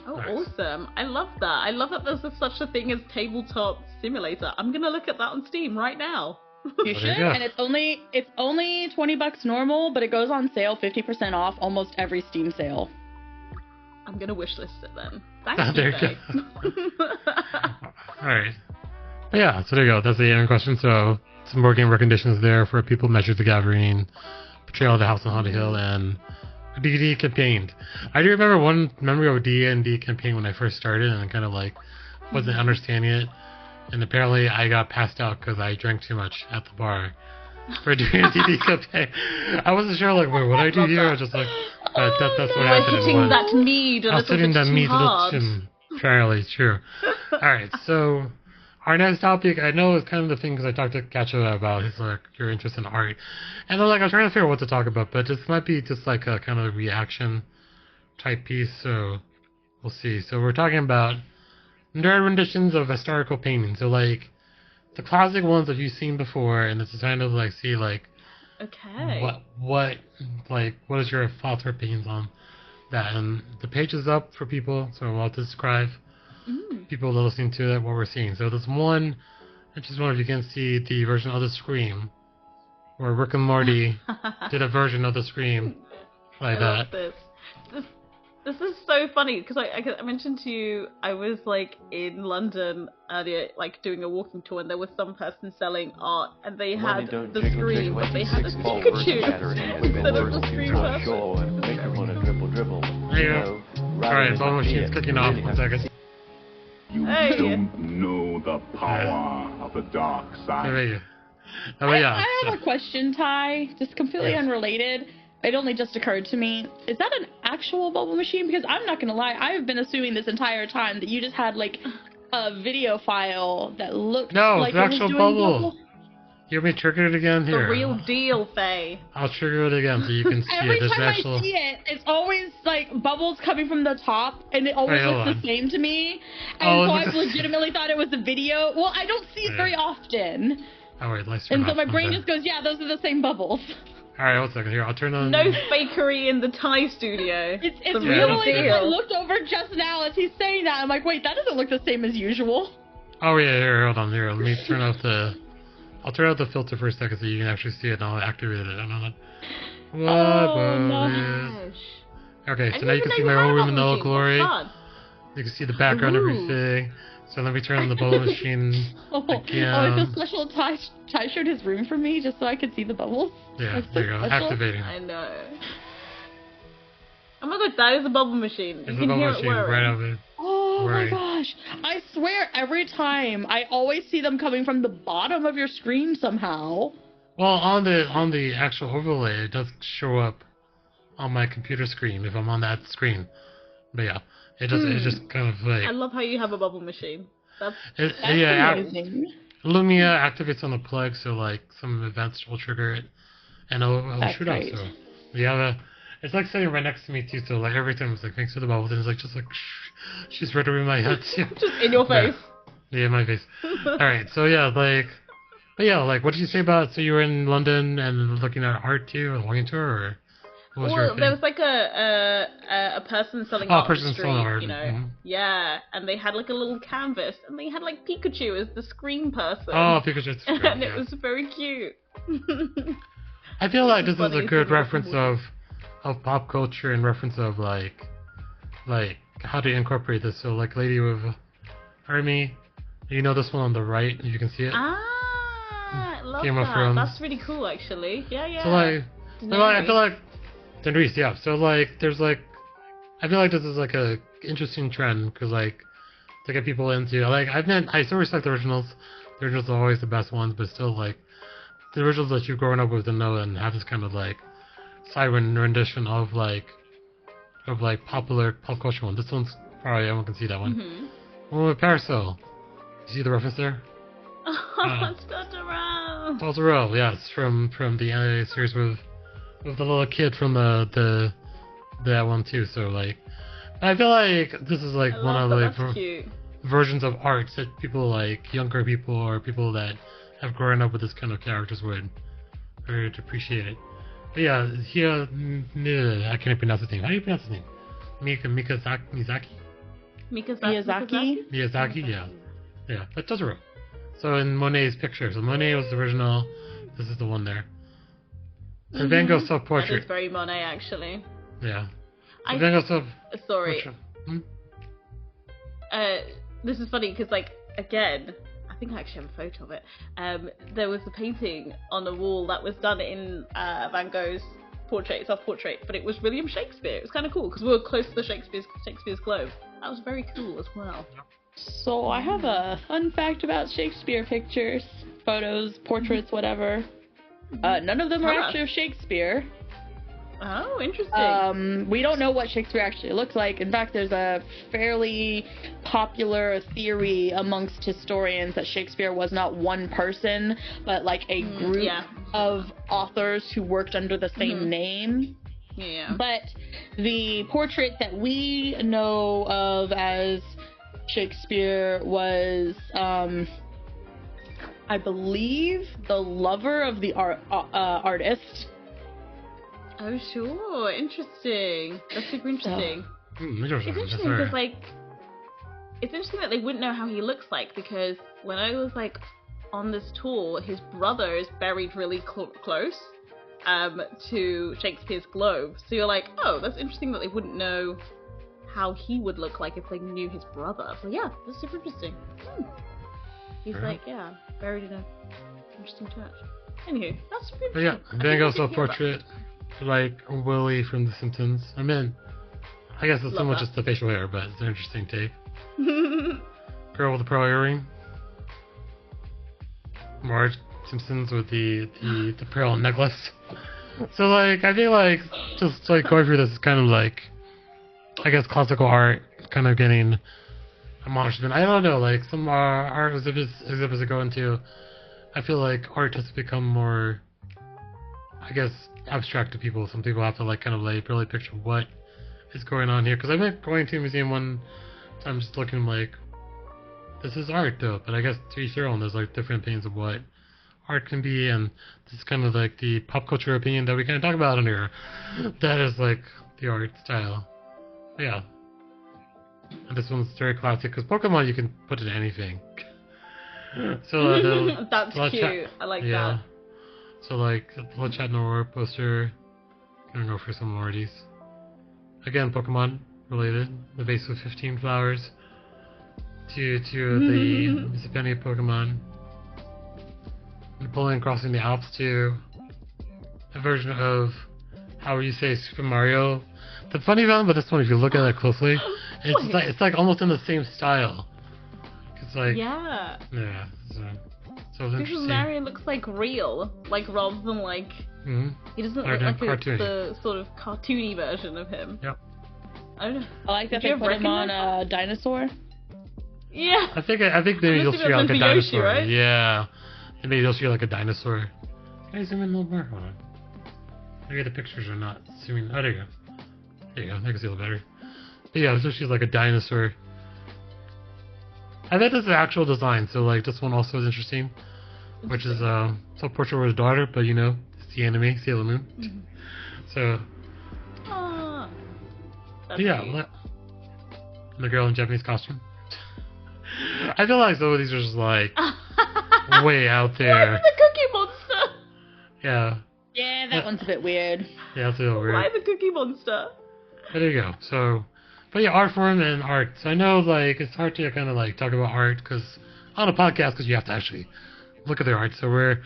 Speaker 2: Oh, awesome. I love that. I love that there's such a thing as Tabletop Simulator. I'm gonna look at that on Steam right now.
Speaker 3: You should, and it's only $20 normal, but it goes on sale 50% off almost every Steam sale.
Speaker 2: I'm gonna wishlist it then. Thank
Speaker 1: you, Faye. Alright. Yeah, so there you go. That's the end question. So, some board game recommendations there for people: Magic the Gathering, Betrayal of the House on Haunted Hill, and D&D campaign. I do remember one memory of a D&D campaign when I first started, and I kind of like wasn't understanding it. And apparently I got passed out because I drank too much at the bar for doing a D&D campaign. I wasn't sure, like, wait, what I do here? I was just like, that's what happened.
Speaker 2: Hitting that mead a little bit too hard.
Speaker 1: Apparently, true. Alright, so our next topic, I know it's kind of the thing, because I talked to Katcha about his, like, your interest in art. And I was trying to figure out what to talk about, but this might be just like a kind of reaction type piece, so we'll see. So we're talking about nerd renditions of historical paintings. So, like, the classic ones that you've seen before, and it's kind of like, see, like, what is your thoughts or opinions on that? And the page is up for people, so I'll describe people that are listening to that what we're seeing. So there's one, I just wonder if you can see the version of the Scream, where Rick and Morty did a version of the Scream like that.
Speaker 2: This is so funny because I mentioned to you I was like in London earlier, like doing a walking tour, and there was some person selling art, and they had the screen, but they had a Pikachu instead of the screen person.
Speaker 1: Alright, bubble machine's kicking off. 1 second.
Speaker 8: You don't know the power of the dark side.
Speaker 1: There you go. Oh, yeah.
Speaker 3: I have a question, Ty, just completely unrelated. It only just occurred to me. Is that an actual bubble machine? Because I'm not gonna lie, I've been assuming this entire time that you just had like a video file that looked like
Speaker 1: it's an actual bubble. You want me to trigger it again? Here.
Speaker 2: The real deal, Faye.
Speaker 1: I'll trigger it again so you can see
Speaker 3: Every
Speaker 1: it. There's
Speaker 3: time
Speaker 1: actual...
Speaker 3: I see it, it's always like bubbles coming from the top, and it always looks the same to me. And so I've legitimately thought it was a video. Well, I don't see it very often.
Speaker 1: Oh wait, let's turn
Speaker 3: and so my brain just goes, yeah, those are the same bubbles.
Speaker 1: Alright, 1 second here. I'll turn on.
Speaker 2: No fakery in the Thai studio.
Speaker 3: It's real deal. I looked over just now as he's saying that. I'm like, wait, that doesn't look the same as usual.
Speaker 1: Oh yeah, here, hold on. Here, let me turn off the. I'll turn off the filter for a second so you can actually see it, and I'll activate it. Okay, so now you can see my whole room in all glory. You can see the background, everything. So let me turn on the bubble machine again.
Speaker 3: Oh, it's a special Ty showed his room for me just so I could see the bubbles.
Speaker 1: Yeah, there you go. Activating.
Speaker 2: I know. Oh my god, that is a bubble machine.
Speaker 1: It's a bubble machine right over there.
Speaker 3: Oh my gosh. I swear every time I always see them coming from the bottom of your screen somehow.
Speaker 1: Well, on the actual overlay, it does show up on my computer screen if I'm on that screen. But yeah, it does. It just kind of like.
Speaker 2: I love how you have a bubble machine. That's
Speaker 3: amazing.
Speaker 1: Lumia activates on the plug, so like some events will trigger it, and it'll shoot out. So we have a. It's like sitting right next to me too. So like every time it's like thanks for the bubbles, and it's like just like she's right over my head too.
Speaker 2: Just in your face.
Speaker 1: Yeah, my face. All right, so yeah, like. But yeah, like, what did you say about, so you were in London and looking at art too, or walking tour, or what was your thing?
Speaker 2: There was like a person selling art on the street,
Speaker 1: art.
Speaker 2: You know, yeah, and they had like a little canvas, and they had like Pikachu as the screen person.
Speaker 1: Oh, Pikachu,
Speaker 2: and it was very cute.
Speaker 1: I feel like this is a good reference of pop culture and reference of like how to incorporate this. So like, Lady with Army, you know this one on the right, you can see it.
Speaker 2: Love
Speaker 1: Game of
Speaker 2: that.
Speaker 1: Thrones.
Speaker 2: That's really cool, actually. Yeah, yeah.
Speaker 1: So I feel like Daenerys, yeah. So like, there's like, I feel like this is like a interesting trend because like to get people into like I still respect the originals. The originals are always the best ones, but still like the originals that you've grown up with and know and have this kind of like siren rendition of popular pop culture one. This one's probably everyone can see that one.
Speaker 2: Mm-hmm.
Speaker 1: One with Parasol. You see the reference there?
Speaker 2: Oh, it's Totoro.
Speaker 1: Totoro, yes, from the animated series with the little kid from that one too. So like, I feel like this is like one of the versions of art that people like younger people or people that have grown up with this kind of characters would appreciate it. But yeah, here I can't pronounce his name. How do you pronounce his name? Miyazaki, yeah, that's Totoro. So in Monet's picture, so Monet was the original. This is the one there. And Van Gogh's self-portrait.
Speaker 2: That is very Monet, actually.
Speaker 1: Yeah. Van Gogh's
Speaker 2: Sorry. This is funny because, like, again, I think I actually have a photo of it. There was a painting on the wall that was done in Van Gogh's self-portrait, but it was William Shakespeare. It was kind of cool because we were close to the Shakespeare's Globe. That was very cool as well.
Speaker 3: So I have a fun fact about Shakespeare pictures, photos, portraits, whatever. None of them are actually of Shakespeare.
Speaker 2: Oh, interesting.
Speaker 3: We don't know what Shakespeare actually looks like. In fact, there's a fairly popular theory amongst historians that Shakespeare was not one person, but like a group of authors who worked under the same name.
Speaker 2: Yeah.
Speaker 3: But the portrait that we know of as Shakespeare was, I believe, the lover of the artist.
Speaker 2: Oh, sure. Interesting. That's super interesting.
Speaker 1: It's
Speaker 2: interesting because, like, it's interesting that they wouldn't know how he looks like because when I was, like, on this tour, his brother is buried really close to Shakespeare's Globe. So you're like, oh, that's interesting that they wouldn't know how he would look like if they knew his brother. So yeah, that's super interesting. He's like, buried in a interesting church. Anywho, that's super
Speaker 1: But
Speaker 2: interesting.
Speaker 1: yeah, then also a portrait like Willie from The Simpsons. I mean, I guess it's somewhat just the facial hair, but it's an interesting take. Girl with the pearl earring. Marge Simpsons with the pearl necklace. So like, I feel like just like going through this is kind of like, I guess, classical art kind of getting admonishment. I don't know, like some art exhibits that go into, I feel like art has become more, I guess, abstract to people. Some people have to like kind of like really picture what is going on here. Because I've been going to a museum one time just looking like, this is art though, but I guess to each their own. There's like different opinions of what art can be, and this is kind of like the pop culture opinion that we kind of talk about in here. That is like the art style. But yeah. And this one's very classic because Pokemon you can put in anything. So
Speaker 2: that's cute. I like that.
Speaker 1: So like the Chat Noir poster. I'm gonna go for some more of these. Again, Pokemon related. The base with 15 flowers. To the Mississippi Pokemon. Napoleon crossing the Alps to a version of how would you say Super Mario. The funny thing about this one, if you look at it closely, it's like almost in the same style. It's like so it's interesting.
Speaker 2: Mario looks like real, like rather than like he doesn't look like the sort of cartoony version of him.
Speaker 1: Yep.
Speaker 2: I don't know.
Speaker 3: I like that they put him on a dinosaur.
Speaker 2: Yeah.
Speaker 1: I think maybe you'll see like a dinosaur.
Speaker 2: Yoshi, right?
Speaker 1: Yeah. And maybe you'll see like a dinosaur. Can I zoom in a little more? Hold on. Maybe the pictures are not zooming. Oh, there you go. There you go. I can see a little better. But yeah, so she's like a dinosaur. I bet this is the actual design, so like this one also is interesting. Which is so portrait of his daughter, but you know, it's the anime, Sailor Moon. So yeah, the girl in Japanese costume. I feel like some of these are just like way out there.
Speaker 2: The Cookie Monster.
Speaker 1: Yeah.
Speaker 3: Yeah, that one's a bit weird.
Speaker 1: Yeah, it's a little weird.
Speaker 2: Why the Cookie Monster?
Speaker 1: But there you go. So, but yeah, art form and art. So I know like it's hard to kind of like talk about art because on a podcast because you have to actually look at their art. So we're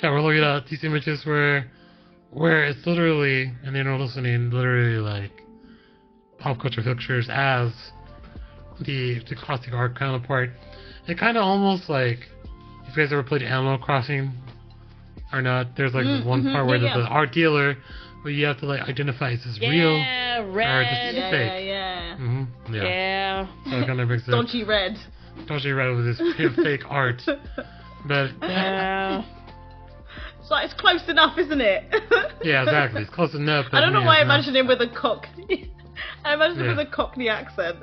Speaker 1: looking at these images where it's literally, and you're listening, literally like pop culture pictures as the classic art counterpart. It kind of almost like, if you guys ever played Animal Crossing or not, there's like this one part where there's an art dealer where you have to like identify is this real or is this fake. Yeah. So it kind of makes
Speaker 2: Dodgy Red
Speaker 1: with this fake art. But
Speaker 2: so it's close enough, isn't it?
Speaker 1: Yeah, exactly. It's close enough.
Speaker 2: I don't know why I imagine him with a Cockney. I imagine him with a Cockney accent.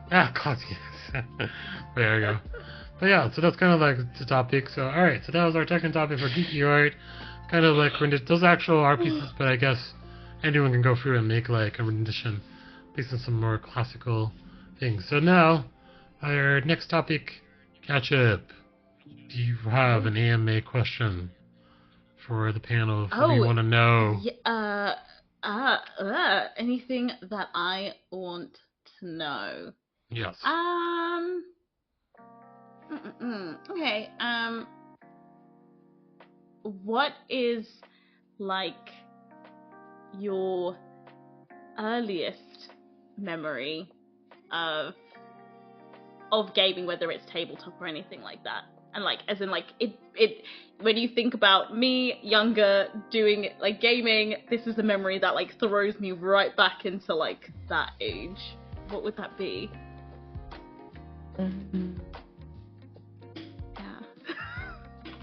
Speaker 1: Cockney accent. There you go. But yeah, so that's kind of like the topic. So alright, so that was our second topic for geeky art. Kind of like those actual art pieces, but I guess anyone can go through and make like a rendition based on some more classical things. So now, our next topic, catch up. Do you have an AMA question for the panel? What do you want to know?
Speaker 2: Anything that I want to know?
Speaker 1: Yes.
Speaker 2: Okay. What is like your earliest memory of gaming, whether it's tabletop or anything like that? And like, as in like it when you think about me younger doing like gaming, this is a memory that like throws me right back into like that age. What would that be?
Speaker 1: That's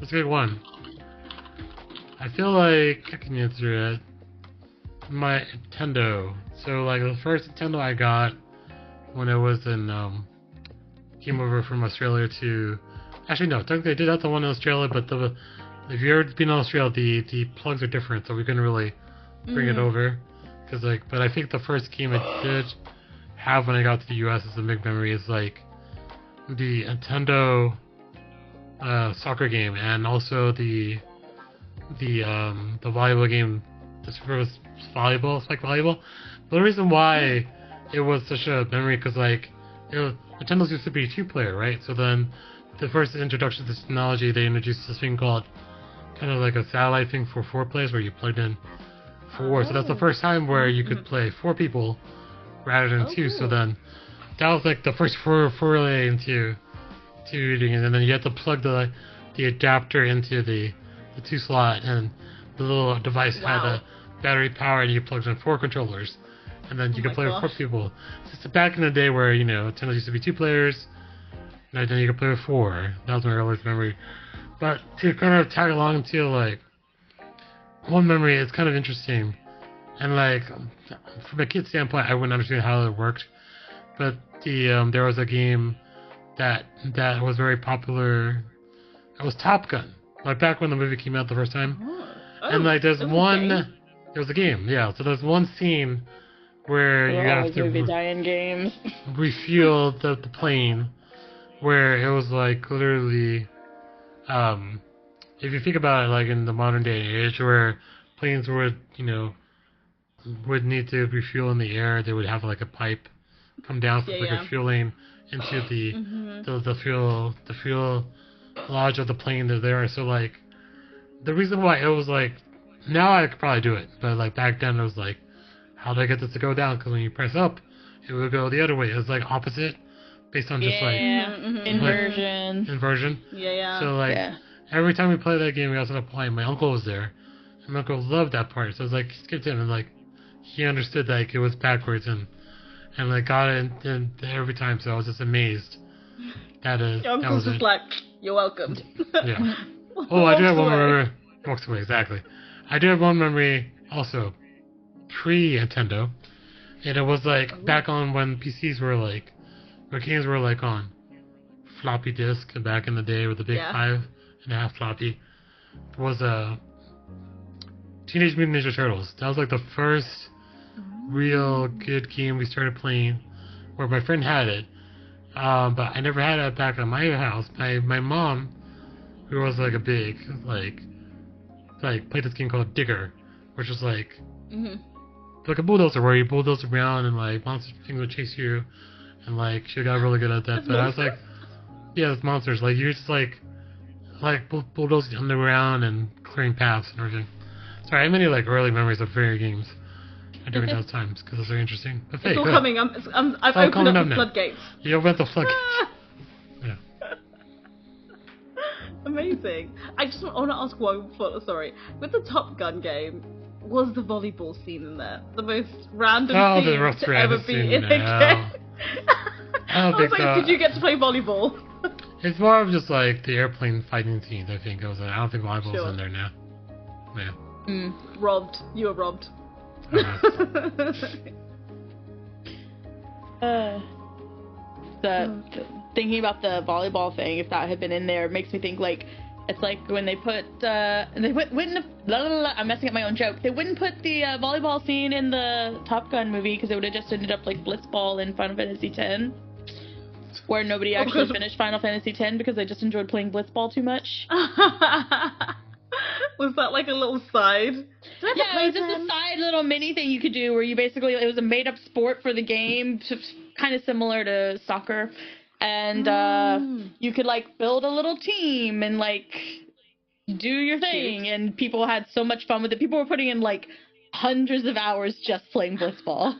Speaker 1: a good one. I feel like I can answer it. My Nintendo. So like the first Nintendo I got when I was in came over from Australia to, actually no, technically I did have the one in Australia, but if you've ever been in Australia, the plugs are different, so we couldn't really bring it over. Cause like, but I think the first game I did have when I got to the US as a big memory is like the Nintendo soccer game, and also the volleyball game. The Super was volleyball, Spike Volleyball. The reason why it was such a memory because Nintendo's used to be 2-player, right? So then the first introduction to this technology, they introduced this thing called kind of like a satellite thing for 4 players where you plugged in 4. So that's the first time where you could play 4 people rather than 2. So then that was like the first foray into reading, and then you had to plug the adapter into the 2 slot, and the little device had a battery power, and you plugged in 4 controllers, and then you could play with 4 people. Just back in the day where Nintendo used to be 2 players, and then you could play with 4. That was my earliest memory. But to kind of tag along to like one memory, it's kind of interesting, and like from a kid's standpoint, I wouldn't understand how it worked, but there was a game that was very popular. It was Top Gun, like back when the movie came out the first time. And like there was a game, yeah. So there's one scene where you have to refuel the plane, where it was like literally, if you think about it, like in the modern day and age, where planes would need to refuel in the air, they would have like a pipe come down for refueling into the fuel lodge of the plane that's there. So like the reason why it was like, now I could probably do it, but like back then it was like, how do I get this to go down? Because when you press up, it would go the other way. It's like opposite, based on just like inversion. So like every time we played that game, we also ended up playing. My uncle was there, and my uncle loved that part. So it was like he skipped in, and like he understood like it was backwards, and like got it and every time. So I was just amazed. Your
Speaker 2: uncle's just like, you're welcome.
Speaker 1: Yeah. Oh, I do have one memory. Walks away, exactly. I do have one memory also pre-Nintendo, and it was like back on when PCs were like, where games were like on floppy disk back in the day with the big 5.5 floppy. It was Teenage Mutant Ninja Turtles. That was like the first real good game we started playing, where my friend had it, but I never had it back at my house. My mom, who was like a big like played this game called Digger, which was like a bulldozer where you bulldoze around and like monster things would chase you, and like she got really good at that. But I was like, yeah, it's monsters. Like you're just like bulldozing underground and clearing paths and everything. Sorry, I have many like early memories of video games during those times because it's very interesting. But Faye,
Speaker 2: it's all coming. I've opened up the floodgates.
Speaker 1: You opened the floodgates. Yeah.
Speaker 2: Amazing. I just want to ask one thought. Sorry, with the Top Gun game, was the volleyball scene in there the most random scene to ever be in a game?
Speaker 1: I was like,
Speaker 2: did you get to play volleyball?
Speaker 1: It's more of just like the airplane fighting scenes. I think I don't think volleyball's in there now. Yeah.
Speaker 2: Robbed. You were robbed.
Speaker 3: Thinking about the volleyball thing, if that had been in there, makes me think like it's like when they I'm messing up my own joke. They wouldn't put the volleyball scene in the Top Gun movie because it would have just ended up like Blitzball in Final Fantasy X, where nobody actually finished Final Fantasy X because they just enjoyed playing Blitzball too much.
Speaker 2: Was that like a little side?
Speaker 3: Yeah, it was just a side little mini thing you could do where you basically, it was a made up sport for the game, kind of similar to soccer. And you could like build a little team and like do your thing. And people had so much fun with it. People were putting in like hundreds of hours just playing Blitzball.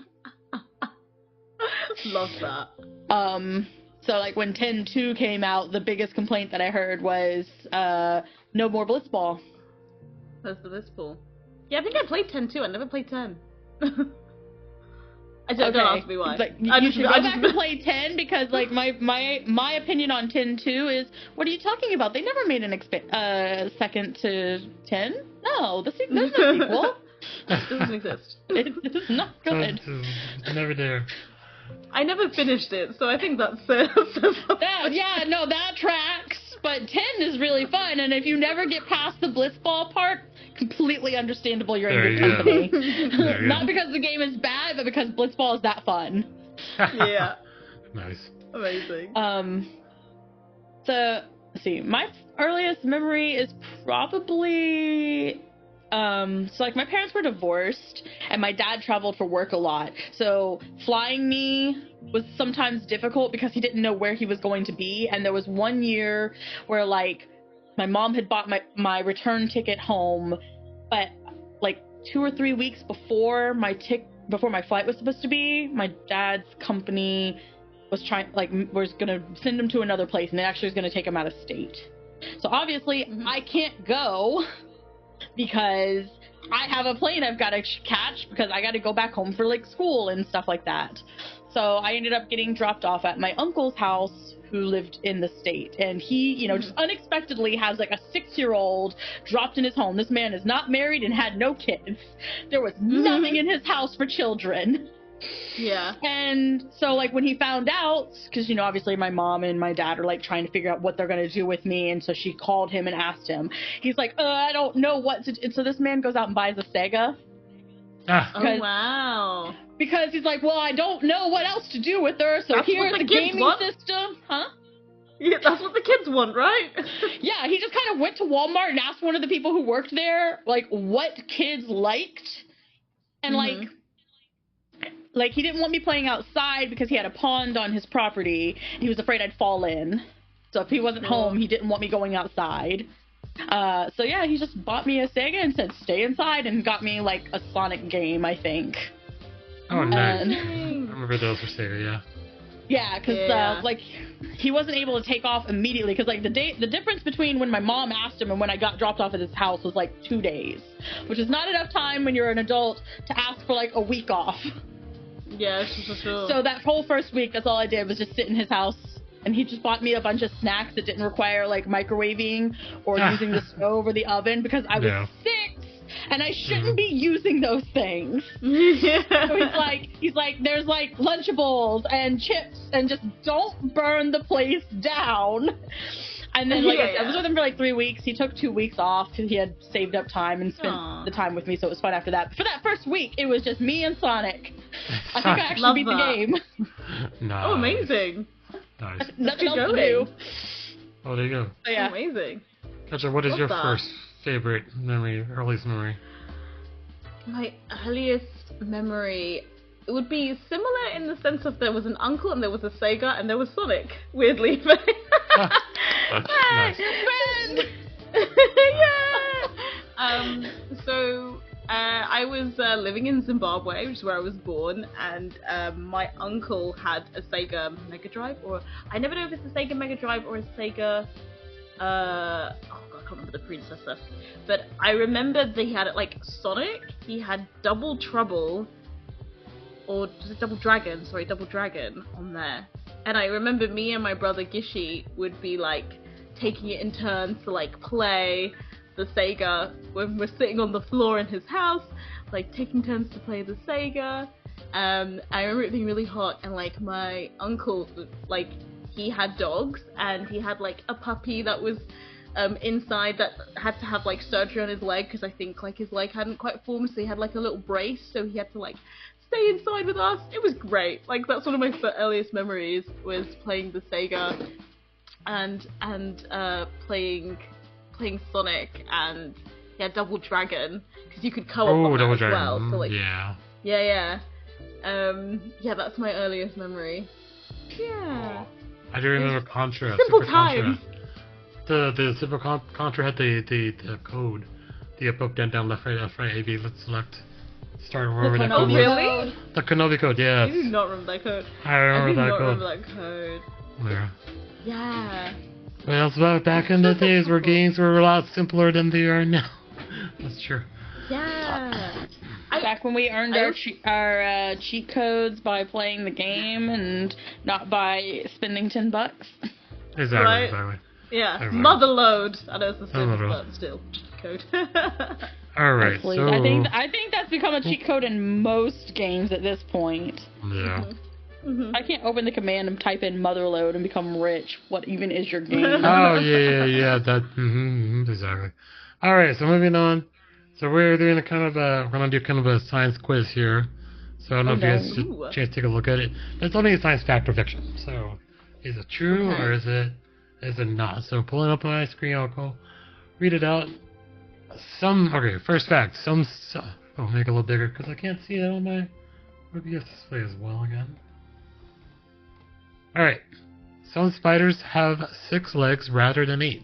Speaker 2: Love that.
Speaker 3: So like when 10-2 came out, the biggest complaint that I heard was no more Blitzball.
Speaker 2: That's the Blitzball. Yeah, I think I played 10-2. I never played 10. Don't ask me why.
Speaker 3: Like, you should go back and play 10 because like my opinion on 10-2 is, what are you talking about? They never made an second to 10. No, there's no sequel.
Speaker 2: It doesn't exist.
Speaker 3: It is not good.
Speaker 1: It's never there.
Speaker 2: I never finished it, so I think that's
Speaker 3: yeah, no, that tracks. But 10 is really fun, and if you never get past the Blitzball part, completely understandable you're in good company. Not because the game is bad, but because Blitzball is that fun.
Speaker 2: Yeah.
Speaker 1: Nice.
Speaker 2: Amazing.
Speaker 3: So, let's see. My earliest memory is probably So like my parents were divorced and my dad traveled for work a lot. So flying me was sometimes difficult because he didn't know where he was going to be. And there was one year where like my mom had bought my return ticket home, but like 2 or 3 weeks before my flight was supposed to be, my dad's company was gonna send him to another place, and it actually was gonna take him out of state. So obviously I can't go because I have a plane I've got to catch because I got to go back home for like school and stuff like that. So I ended up getting dropped off at my uncle's house who lived in the state, and he, you know, just unexpectedly has like a 6-year-old dropped in his home. This man is not married and had no kids. There was nothing in his house for children.
Speaker 2: Yeah.
Speaker 3: And so like when he found out, because you know obviously my mom and my dad are like trying to figure out what they're going to do with me, and so she called him and asked him. He's like, I don't know what to do. And so this man goes out and buys a Sega.
Speaker 2: Oh wow.
Speaker 3: Because he's like, well, I don't know what else to do with her, so here's the gaming system. Huh?
Speaker 2: Yeah, that's what the kids want, right?
Speaker 3: Yeah, he just kind of went to Walmart and asked one of the people who worked there like what kids liked, and like he didn't want me playing outside because he had a pond on his property. He was afraid I'd fall in. So if he wasn't home, he didn't want me going outside. So yeah, he just bought me a Sega and said stay inside, and got me like a Sonic game, I think.
Speaker 1: Oh, nice. I remember those for Sega, yeah.
Speaker 3: Yeah, because like he wasn't able to take off immediately because like the difference between when my mom asked him and when I got dropped off at his house was like 2 days, which is not enough time when you're an adult to ask for like a week off.
Speaker 2: Yeah, for sure.
Speaker 3: So that whole first week, that's all I did was just sit in his house, and he just bought me a bunch of snacks that didn't require like microwaving or using the stove or the oven because I was 6 and I shouldn't be using those things. So he's like, there's like Lunchables and chips, and just don't burn the place down. And then I was with him for like 3 weeks. He took 2 weeks off because he had saved up time and spent the time with me, so it was fun after that. But for that first week, it was just me and Sonic. I think I actually beat the game.
Speaker 1: Nice.
Speaker 2: Oh, amazing.
Speaker 1: Nice.
Speaker 3: Nothing else to do.
Speaker 1: Oh, there you go.
Speaker 3: So, yeah.
Speaker 2: Amazing.
Speaker 1: Gotcha. What is your first favorite memory, earliest memory?
Speaker 2: My earliest memory, it would be similar in the sense of there was an uncle and there was a Sega and there was Sonic, weirdly.
Speaker 1: Nice.
Speaker 2: Friend! Yeah! So, I was living in Zimbabwe, which is where I was born, and my uncle had a Sega Mega Drive, or I never know if it's a Sega Mega Drive or a Sega, oh god, I can't remember the predecessor, but I remember that he had like Sonic, he had Double Trouble, or was it Double Dragon on there. And I remember me and my brother Gishi would be like taking it in turns to like play the Sega when we're sitting on the floor in his house, like taking turns to play the Sega. I remember it being really hot, and like my uncle, like he had dogs, and he had like a puppy that was inside that had to have like surgery on his leg because I think like his leg hadn't quite formed, so he had like a little brace, so he had to like stay inside with us. It was great. Like that's one of my earliest memories, was playing the Sega and playing Sonic and Double Dragon, because you could co-op on that as well. So like yeah, that's my earliest memory. Yeah.
Speaker 1: I do remember Contra.
Speaker 2: Simple
Speaker 1: Super
Speaker 2: times.
Speaker 1: Contra. The Super Contra had the code. The up, down, left, right, A, B, let's select. Start wherever that code was.
Speaker 2: Really?
Speaker 1: The Kenobi code, yeah.
Speaker 2: I do not remember that code.
Speaker 1: I remember
Speaker 2: that code.
Speaker 1: Yeah.
Speaker 2: Yeah.
Speaker 1: Well, it's back in the days where games were a lot simpler than they are now. That's true.
Speaker 2: Yeah.
Speaker 3: Back when we earned our cheat codes by playing the game and not by spending $10.
Speaker 1: Exactly.
Speaker 2: Right? Yeah. Exactly. Motherload. I know it's the same, but still cheat code.
Speaker 1: All right. So
Speaker 3: I think that's become a cheat code in most games at this point.
Speaker 1: Yeah.
Speaker 2: Mm-hmm.
Speaker 3: I can't open the command and type in motherload and become rich. What even is your game?
Speaker 1: Oh yeah. That exactly. All right. So moving on. So we're doing we're gonna do kind of a science quiz here. So I don't know if you guys should chance to take a look at it. It's only a science fact or fiction. So is it true or is it not? So pulling up on my screen, I'll go read it out. Okay, first fact. I'll make it a little bigger because I can't see it on my OBS display as well again. Alright. Some spiders have 6 legs rather than 8.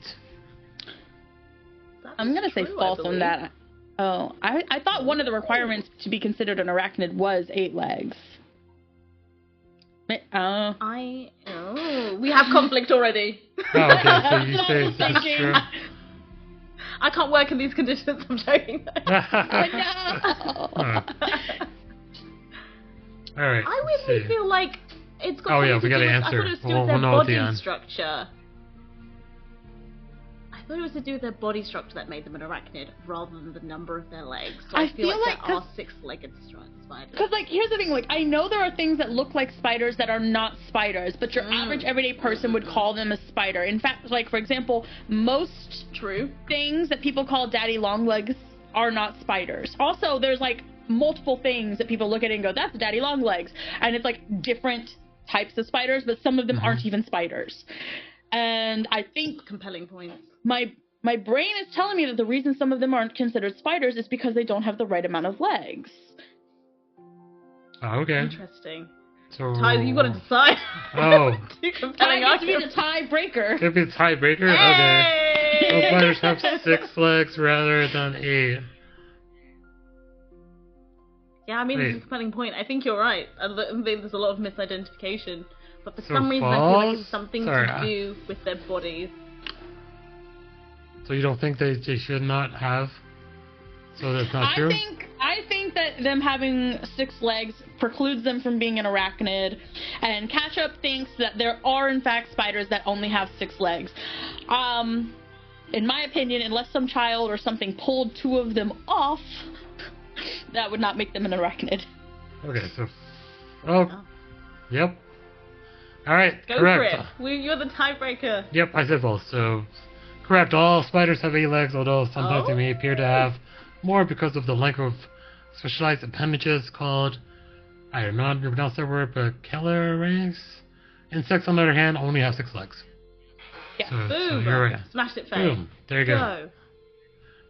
Speaker 3: I'm going to say false on that. Oh, I thought one of the requirements to be considered an arachnid was 8 legs.
Speaker 2: We have conflict already.
Speaker 1: Oh, okay, so you say this is true.
Speaker 2: I can't work in these conditions, I'm joking.
Speaker 3: No!
Speaker 1: Alright.
Speaker 2: I weirdly feel like it's got
Speaker 1: we
Speaker 2: something to
Speaker 1: gotta
Speaker 2: do with,
Speaker 1: answer.
Speaker 2: I thought it was to do with their
Speaker 1: We'll know at the
Speaker 2: body
Speaker 1: end.
Speaker 2: structure. I thought it was to do with their body structure that made them an arachnid, rather than the number of their legs. So I feel like there are 6-legged spiders.
Speaker 3: Because, like, here's the thing, like, I know there are things that look like spiders that are not spiders, but your average everyday person would call them a spider. In fact, like, for example, most things that people call daddy long legs are not spiders. Also, there's, like, multiple things that people look at it and go, that's daddy long legs. And it's, like, different types of spiders, but some of them aren't even spiders. And I think...
Speaker 2: Compelling points.
Speaker 3: My brain is telling me that the reason some of them aren't considered spiders is because they don't have the right amount of legs.
Speaker 1: Oh, okay.
Speaker 2: Interesting.
Speaker 1: So
Speaker 2: Ty, you gotta decide.
Speaker 1: Oh.
Speaker 2: Two compelling
Speaker 3: Ty gets to be the tiebreaker.
Speaker 1: Could be the tiebreaker?
Speaker 2: Hey!
Speaker 1: Okay. So spiders have 6 legs rather than 8.
Speaker 2: Yeah, I mean, it's a compelling point. I think you're right. I think there's a lot of misidentification. But for
Speaker 1: So
Speaker 2: some reason, I feel like it's something to do with their bodies.
Speaker 1: So you don't think they should not have? So that's not true?
Speaker 3: I think that them having 6 legs precludes them from being an arachnid, and Ketchup thinks that there are in fact spiders that only have 6 legs. In my opinion, unless some child or something pulled 2 of them off, that would not make them an arachnid.
Speaker 1: Okay, so... Yep. Alright,
Speaker 2: Go
Speaker 1: correct.
Speaker 2: for it. You're the tiebreaker.
Speaker 1: Yep, I said false, so... Correct, all spiders have 8 legs, although sometimes they may appear to have more because of the length of specialized appendages called... I don't know how to pronounce that word, but calyrae? Insects, on the other hand, only have 6 legs.
Speaker 3: Yeah.
Speaker 1: So you're right.
Speaker 2: Smashed it, Faye.
Speaker 1: Boom. There you go.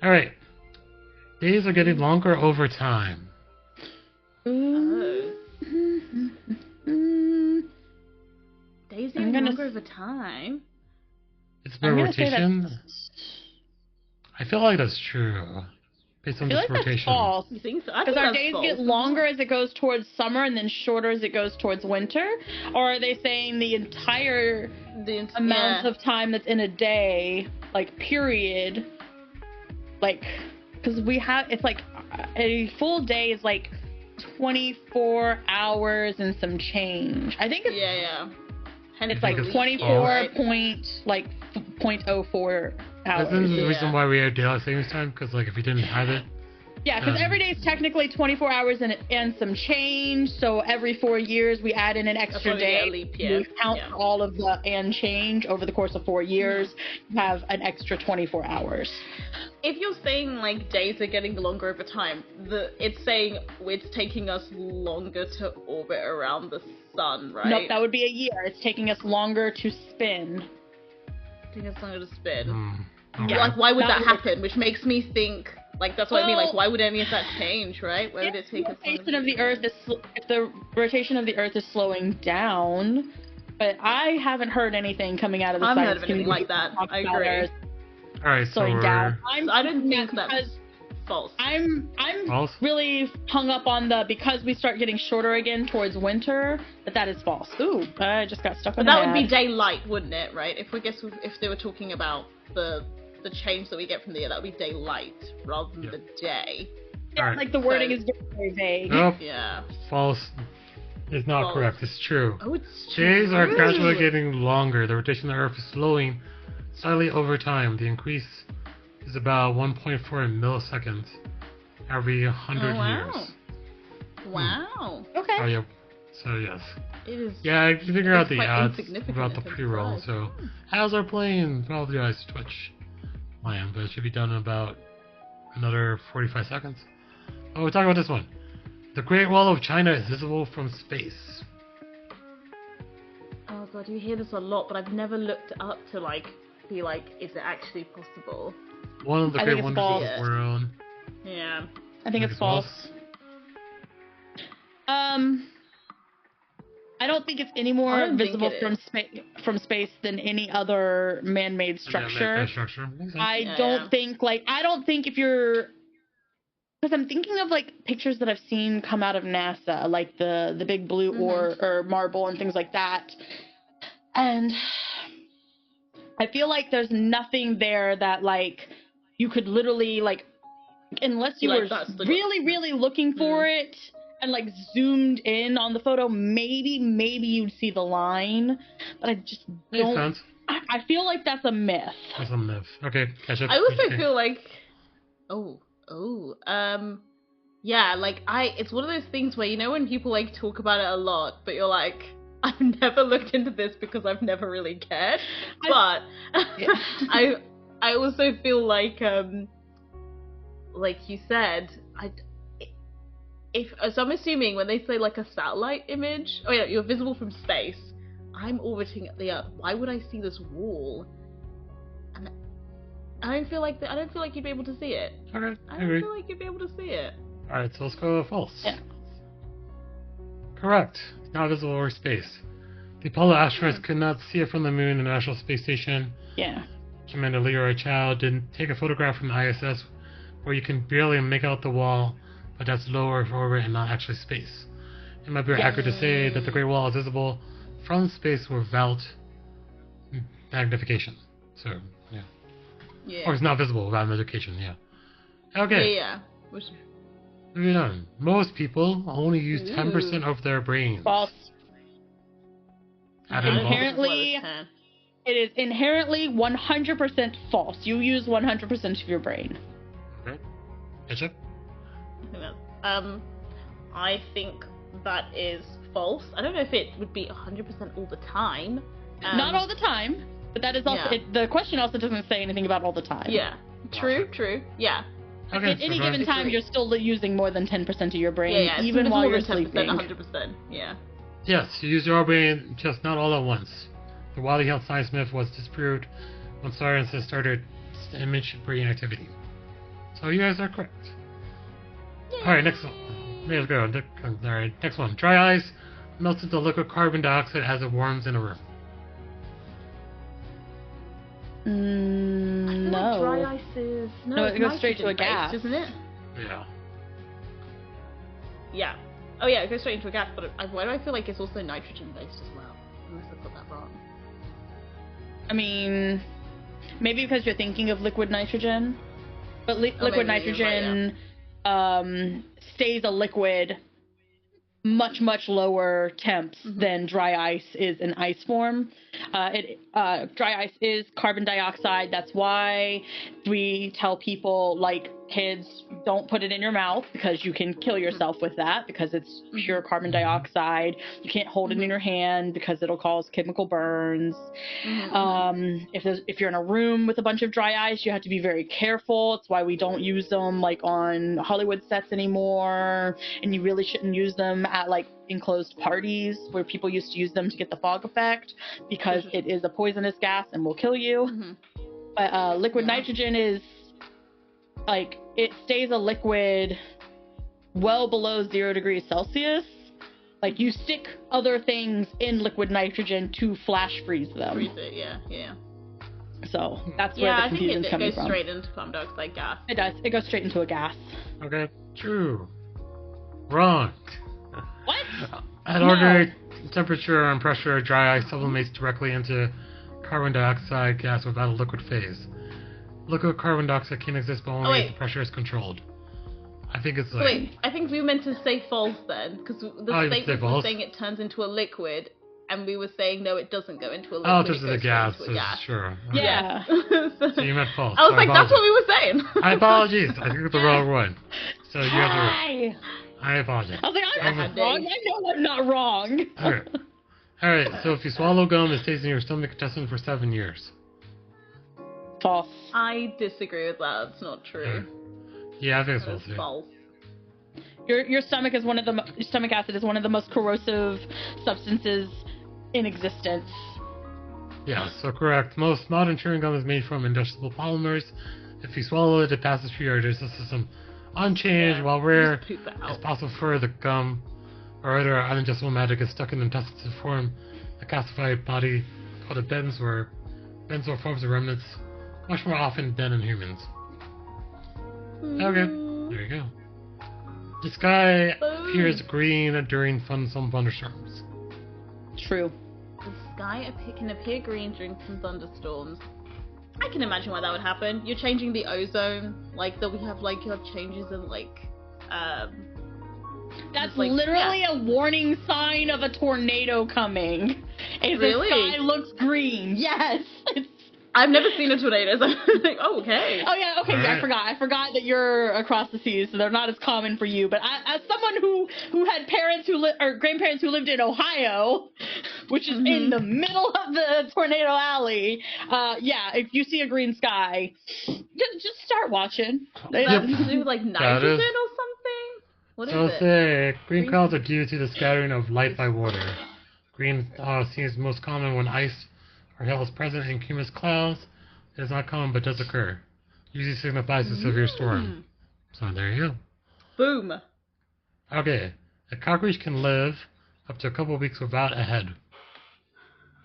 Speaker 1: Alright. Days are getting longer over time.
Speaker 2: Oh. Days are getting longer over time?
Speaker 1: It's by rotation? I feel like that's true. Based on this rotation.
Speaker 3: That's false.
Speaker 2: You think so?
Speaker 3: Because our days get longer as it goes towards summer and then shorter as it goes towards winter? Or are they saying the entire amount of time that's in a day, like, period, like, because we have, it's like, a full day is like 24 hours and some change. I think it's... It's like 0.04 hours.
Speaker 1: Isn't the reason why we have daylight savings time? Because, like, if we didn't have it...
Speaker 3: Yeah, because every day is technically 24 hours and some change, so every 4 years we add in an extra day. You count all of the and change over the course of 4 years, you have an extra 24 hours.
Speaker 2: If you're saying, like, days are getting longer over time, it's saying it's taking us longer to orbit around the sun, right?
Speaker 3: Nope, that would be a year. It's taking us longer to spin.
Speaker 2: Taking us longer to spin.
Speaker 1: Okay.
Speaker 2: Yeah, like, why would that happen? Which makes me think, like, that's what I mean. Like, why would any of that change, right? Why would it take us longer?
Speaker 3: If the rotation of the Earth is slowing down, but I haven't heard anything coming out of the science community.
Speaker 2: I haven't heard of anything like that. I agree.
Speaker 1: Alright, so
Speaker 3: down.
Speaker 2: I don't think that's false.
Speaker 3: I'm false? Really hung up on because we start getting shorter again towards winter, that is false. Ooh, I just got stuck on
Speaker 2: that. But that would be daylight, wouldn't it? Right? If they were talking about the change that we get from the year, that would be daylight rather than the day.
Speaker 3: Yeah, like the wording is very vague.
Speaker 1: Nope.
Speaker 2: Yeah.
Speaker 1: False. It's not correct. It's true.
Speaker 2: Oh, it's true.
Speaker 1: Days are gradually getting longer. The rotation of the Earth is slowing slightly over time. The increase is about 1.4 milliseconds every 100 years.
Speaker 2: Wow.
Speaker 3: Okay.
Speaker 1: Oh, yep. So, yes.
Speaker 2: It is.
Speaker 1: Yeah, I can figure out the ads about the pre-roll. So, how's our plane? Well, the guys Twitch land, but it should be done in about another 45 seconds. Oh, we'll talk about this one. The Great Wall of China is visible from space.
Speaker 2: Oh god, you hear this a lot, but I've never looked up to be like, is it actually possible?
Speaker 1: One of the
Speaker 3: I
Speaker 1: great
Speaker 3: think it's
Speaker 1: wonders of
Speaker 3: false.
Speaker 1: the world.
Speaker 2: Yeah.
Speaker 3: I think it's false. I don't think it's any
Speaker 2: I
Speaker 3: more
Speaker 2: don't think
Speaker 3: visible
Speaker 2: it
Speaker 3: from space than any other man-made structure.
Speaker 1: Yeah, structure.
Speaker 3: I
Speaker 2: Yeah,
Speaker 3: don't think if you're, because I'm thinking of like pictures that I've seen come out of NASA, like the big blue or marble and things like that, and I feel like there's nothing there that like you could literally like, unless you were really looking for it and like zoomed in on the photo, maybe you'd see the line, but I just
Speaker 1: Makes
Speaker 3: don't.
Speaker 1: sense.
Speaker 3: I feel like that's a myth.
Speaker 1: That's a myth. Okay, catch up.
Speaker 2: I also feel like, yeah, like it's one of those things where, you know, when people like talk about it a lot, but you're like, I've never looked into this because I've never really cared. But I also feel like you said, so I'm assuming when they say like a satellite image, oh yeah, you're visible from space. I'm orbiting at the Earth. Why would I see this wall? And I don't feel like you'd be able to see it.
Speaker 1: Okay,
Speaker 2: I don't feel like you'd be able to see it.
Speaker 1: All right, so let's go false.
Speaker 3: Yeah.
Speaker 1: Correct. It's not visible over space. The Apollo astronauts could not see it from the moon and the International Space Station.
Speaker 3: Yeah.
Speaker 1: Commander Leroy Chiao did take a photograph from the ISS where you can barely make out the wall, but that's low Earth orbit and not actually space. It might be accurate to say that the Great Wall is visible from space without magnification. So, yeah. Or it's not visible without magnification, yeah. Okay.
Speaker 2: Yeah.
Speaker 1: Moving on. Most people only use 10% of their brains.
Speaker 3: False.
Speaker 1: Inherently,
Speaker 3: it is inherently 100% false. You use 100% of your brain.
Speaker 1: Okay. Ketchup?
Speaker 2: I think that is false. I don't know if it would be 100% all the time.
Speaker 3: Not all the time, but that is also the question also doesn't say anything about all the time.
Speaker 2: Yeah. True. Yeah.
Speaker 1: Okay,
Speaker 3: at any given time, you're still using more than 10% of your brain,
Speaker 2: Yeah,
Speaker 3: even while you're sleeping.
Speaker 2: 100%. Yeah.
Speaker 1: Yes, you use your brain, just not all at once. The widely held science myth was disproved when scientists started image brain activity. So you guys are correct. Alright, next one. Let's go. Alright, next one. Dry ice melts into liquid carbon dioxide as it warms in a room.
Speaker 3: No.
Speaker 2: Like dry ice is...
Speaker 3: No, it goes straight to a gas.
Speaker 2: Isn't it?
Speaker 1: Yeah.
Speaker 2: Yeah. Oh yeah, it goes straight into a gas, but why do I feel like it's also nitrogen based as well? Unless I got that wrong.
Speaker 3: I mean, maybe because you're thinking of liquid nitrogen, but liquid nitrogen stays a liquid much lower temps than dry ice is in ice form. Dry ice is carbon dioxide. That's why we tell people, like kids, don't put it in your mouth because you can kill yourself with that because it's pure carbon dioxide. You can't hold it in your hand because it'll cause chemical burns. If you're in a room with a bunch of dry ice, you have to be very careful. It's why we don't use them like on Hollywood sets anymore, and you really shouldn't use them at like enclosed parties where people used to use them to get the fog effect because it is a poisonous gas and will kill you. But liquid nitrogen is like, it stays a liquid well below 0 degrees Celsius. Like, you stick other things in liquid nitrogen to flash freeze them.
Speaker 2: Freeze it, yeah.
Speaker 3: So that's where the confusion's coming from.
Speaker 2: Yeah, I think it goes straight into carbon dioxide gas.
Speaker 3: It does. It goes straight into a gas.
Speaker 1: Okay, true. Wrong.
Speaker 3: What?
Speaker 1: At ordinary temperature and pressure, dry ice sublimates directly into carbon dioxide gas without a liquid phase. Liquid carbon dioxide can exist, but only if the pressure is controlled. I think it's like...
Speaker 2: Wait, I think we meant to say false then, because the statement was saying it turns into a liquid, and we were saying no, it doesn't go into a liquid.
Speaker 1: Oh, it goes into a gas, sure.
Speaker 3: Yeah.
Speaker 1: So you meant false.
Speaker 2: I was like, that's what we were saying.
Speaker 1: I apologize. I think it's the wrong one. So you have to... I apologize.
Speaker 3: I was like, I'm not wrong. I know I'm not wrong.
Speaker 1: Alright, so if you swallow gum, it stays in your stomach intestine for 7 years.
Speaker 3: False.
Speaker 2: I disagree with that. It's not true.
Speaker 1: Yeah, I think it's
Speaker 2: false.
Speaker 3: Your stomach is stomach acid is one of the most corrosive substances in existence.
Speaker 1: Yeah, so correct. Most modern chewing gum is made from ingestible polymers. If you swallow it, it passes through your digestive system unchanged, while rare,
Speaker 2: Just poop it out.
Speaker 1: it's possible for the gum or other uningestible matter gets stuck in the intestines to form a calcified body called a benzoate. Benzoate forms the remnants much more often than in humans. Okay, there you go. The sky appears green during some thunderstorms.
Speaker 3: True.
Speaker 2: The sky can appear green during some thunderstorms. I can imagine why that would happen. You're changing the ozone, like that we have like you have changes in
Speaker 3: That's
Speaker 2: like,
Speaker 3: literally a warning sign of a tornado coming. If
Speaker 2: Really?
Speaker 3: the sky looks green. Yes.
Speaker 2: I've never seen a tornado, so I'm like, oh, okay.
Speaker 3: Oh yeah, okay.
Speaker 1: Right.
Speaker 3: I forgot that you're across the seas, so they're not as common for you. But as someone who had parents or grandparents who lived in Ohio, which is in the middle of the tornado alley, yeah, if you see a green sky, just start watching.
Speaker 2: That's to do with like nitrogen or something? What is it?
Speaker 1: Say green clouds are due to the scattering of light by water. Green seems most common when ice or hail is present in cumulus clouds. It is not common but does occur. Usually signifies a severe storm. So there you go.
Speaker 2: Boom.
Speaker 1: Okay. A cockroach can live up to a couple of weeks without a head.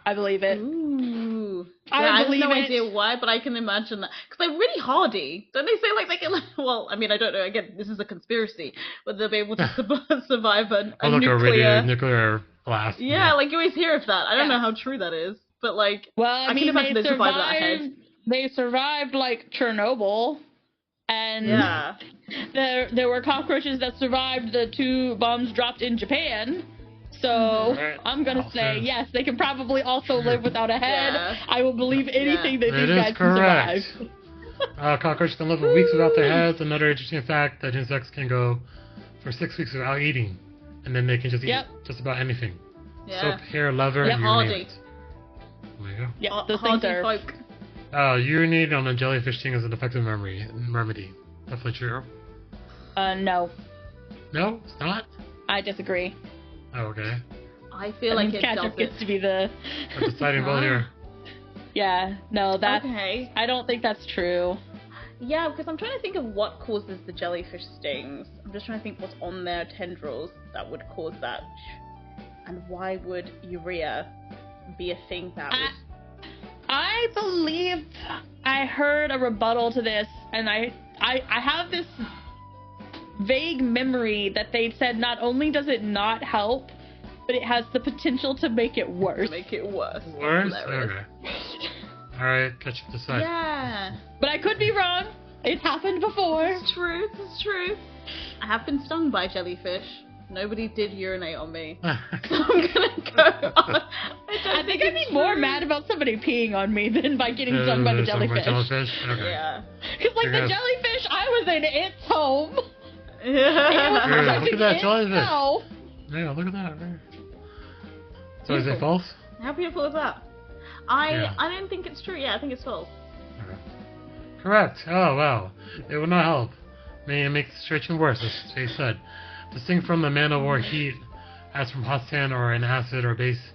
Speaker 3: I believe it.
Speaker 2: Ooh.
Speaker 3: I
Speaker 2: have
Speaker 3: believe
Speaker 2: no
Speaker 3: it.
Speaker 2: idea why, but I can imagine that. Because they're really hardy. Don't they say like they can, well, I mean, I don't know, again, this is a conspiracy, but they'll be able to survive a
Speaker 1: nuclear blast.
Speaker 2: Yeah, like you always hear of that. I don't know how true that is, but like,
Speaker 3: well,
Speaker 2: I can imagine they survive without a head.
Speaker 3: They survived like Chernobyl, and there were cockroaches that survived the 2 bombs dropped in Japan. So I'm gonna say yes, they can probably also live without a head.
Speaker 2: Yeah.
Speaker 3: I will believe anything that these guys
Speaker 1: correct.
Speaker 3: can survive.
Speaker 1: Cockroaches can live for weeks without their heads. Another interesting fact that insects can go for 6 weeks without eating, and then they can just eat just about anything. Soap, hair, leather, you name it. There you go.
Speaker 3: Yeah, those things are.
Speaker 2: Folk.
Speaker 1: Urinate on a jellyfish sting is an effective remedy. Definitely true.
Speaker 3: No.
Speaker 1: No, it's not.
Speaker 3: I disagree.
Speaker 1: Oh, okay.
Speaker 2: I feel like it
Speaker 3: Ketchup gets to be the
Speaker 1: deciding vote here.
Speaker 3: Yeah, no, that's.
Speaker 2: Okay.
Speaker 3: I don't think that's true.
Speaker 2: Yeah, because I'm trying to think of what causes the jellyfish stings. I'm just trying to think what's on their tendrils that would cause that. And why would urea be a thing that would...
Speaker 3: I believe I heard a rebuttal to this, and I have this vague memory that they said not only does it not help, but it has the potential to make it worse.
Speaker 1: Worse? Okay. Alright, catch up the side.
Speaker 2: Yeah.
Speaker 3: But I could be wrong. It's happened before.
Speaker 2: It's true. I have been stung by jellyfish. Nobody did urinate on me. So I'm gonna go on.
Speaker 3: I think I'd be more mad about somebody peeing on me than by getting stung by the jellyfish.
Speaker 1: Okay.
Speaker 2: Yeah.
Speaker 3: Because like the jellyfish, I was in its home.
Speaker 2: Yeah.
Speaker 1: Look at that jellyfish. Yeah, look at that. So is it false?
Speaker 2: How beautiful is that? I don't think it's true. Yeah, I think it's false.
Speaker 1: Okay. Correct. Oh, wow. It will not help. May make the situation worse, as Faye said. Distinct from the man-of-war heat, as from hot sand or an acid or base,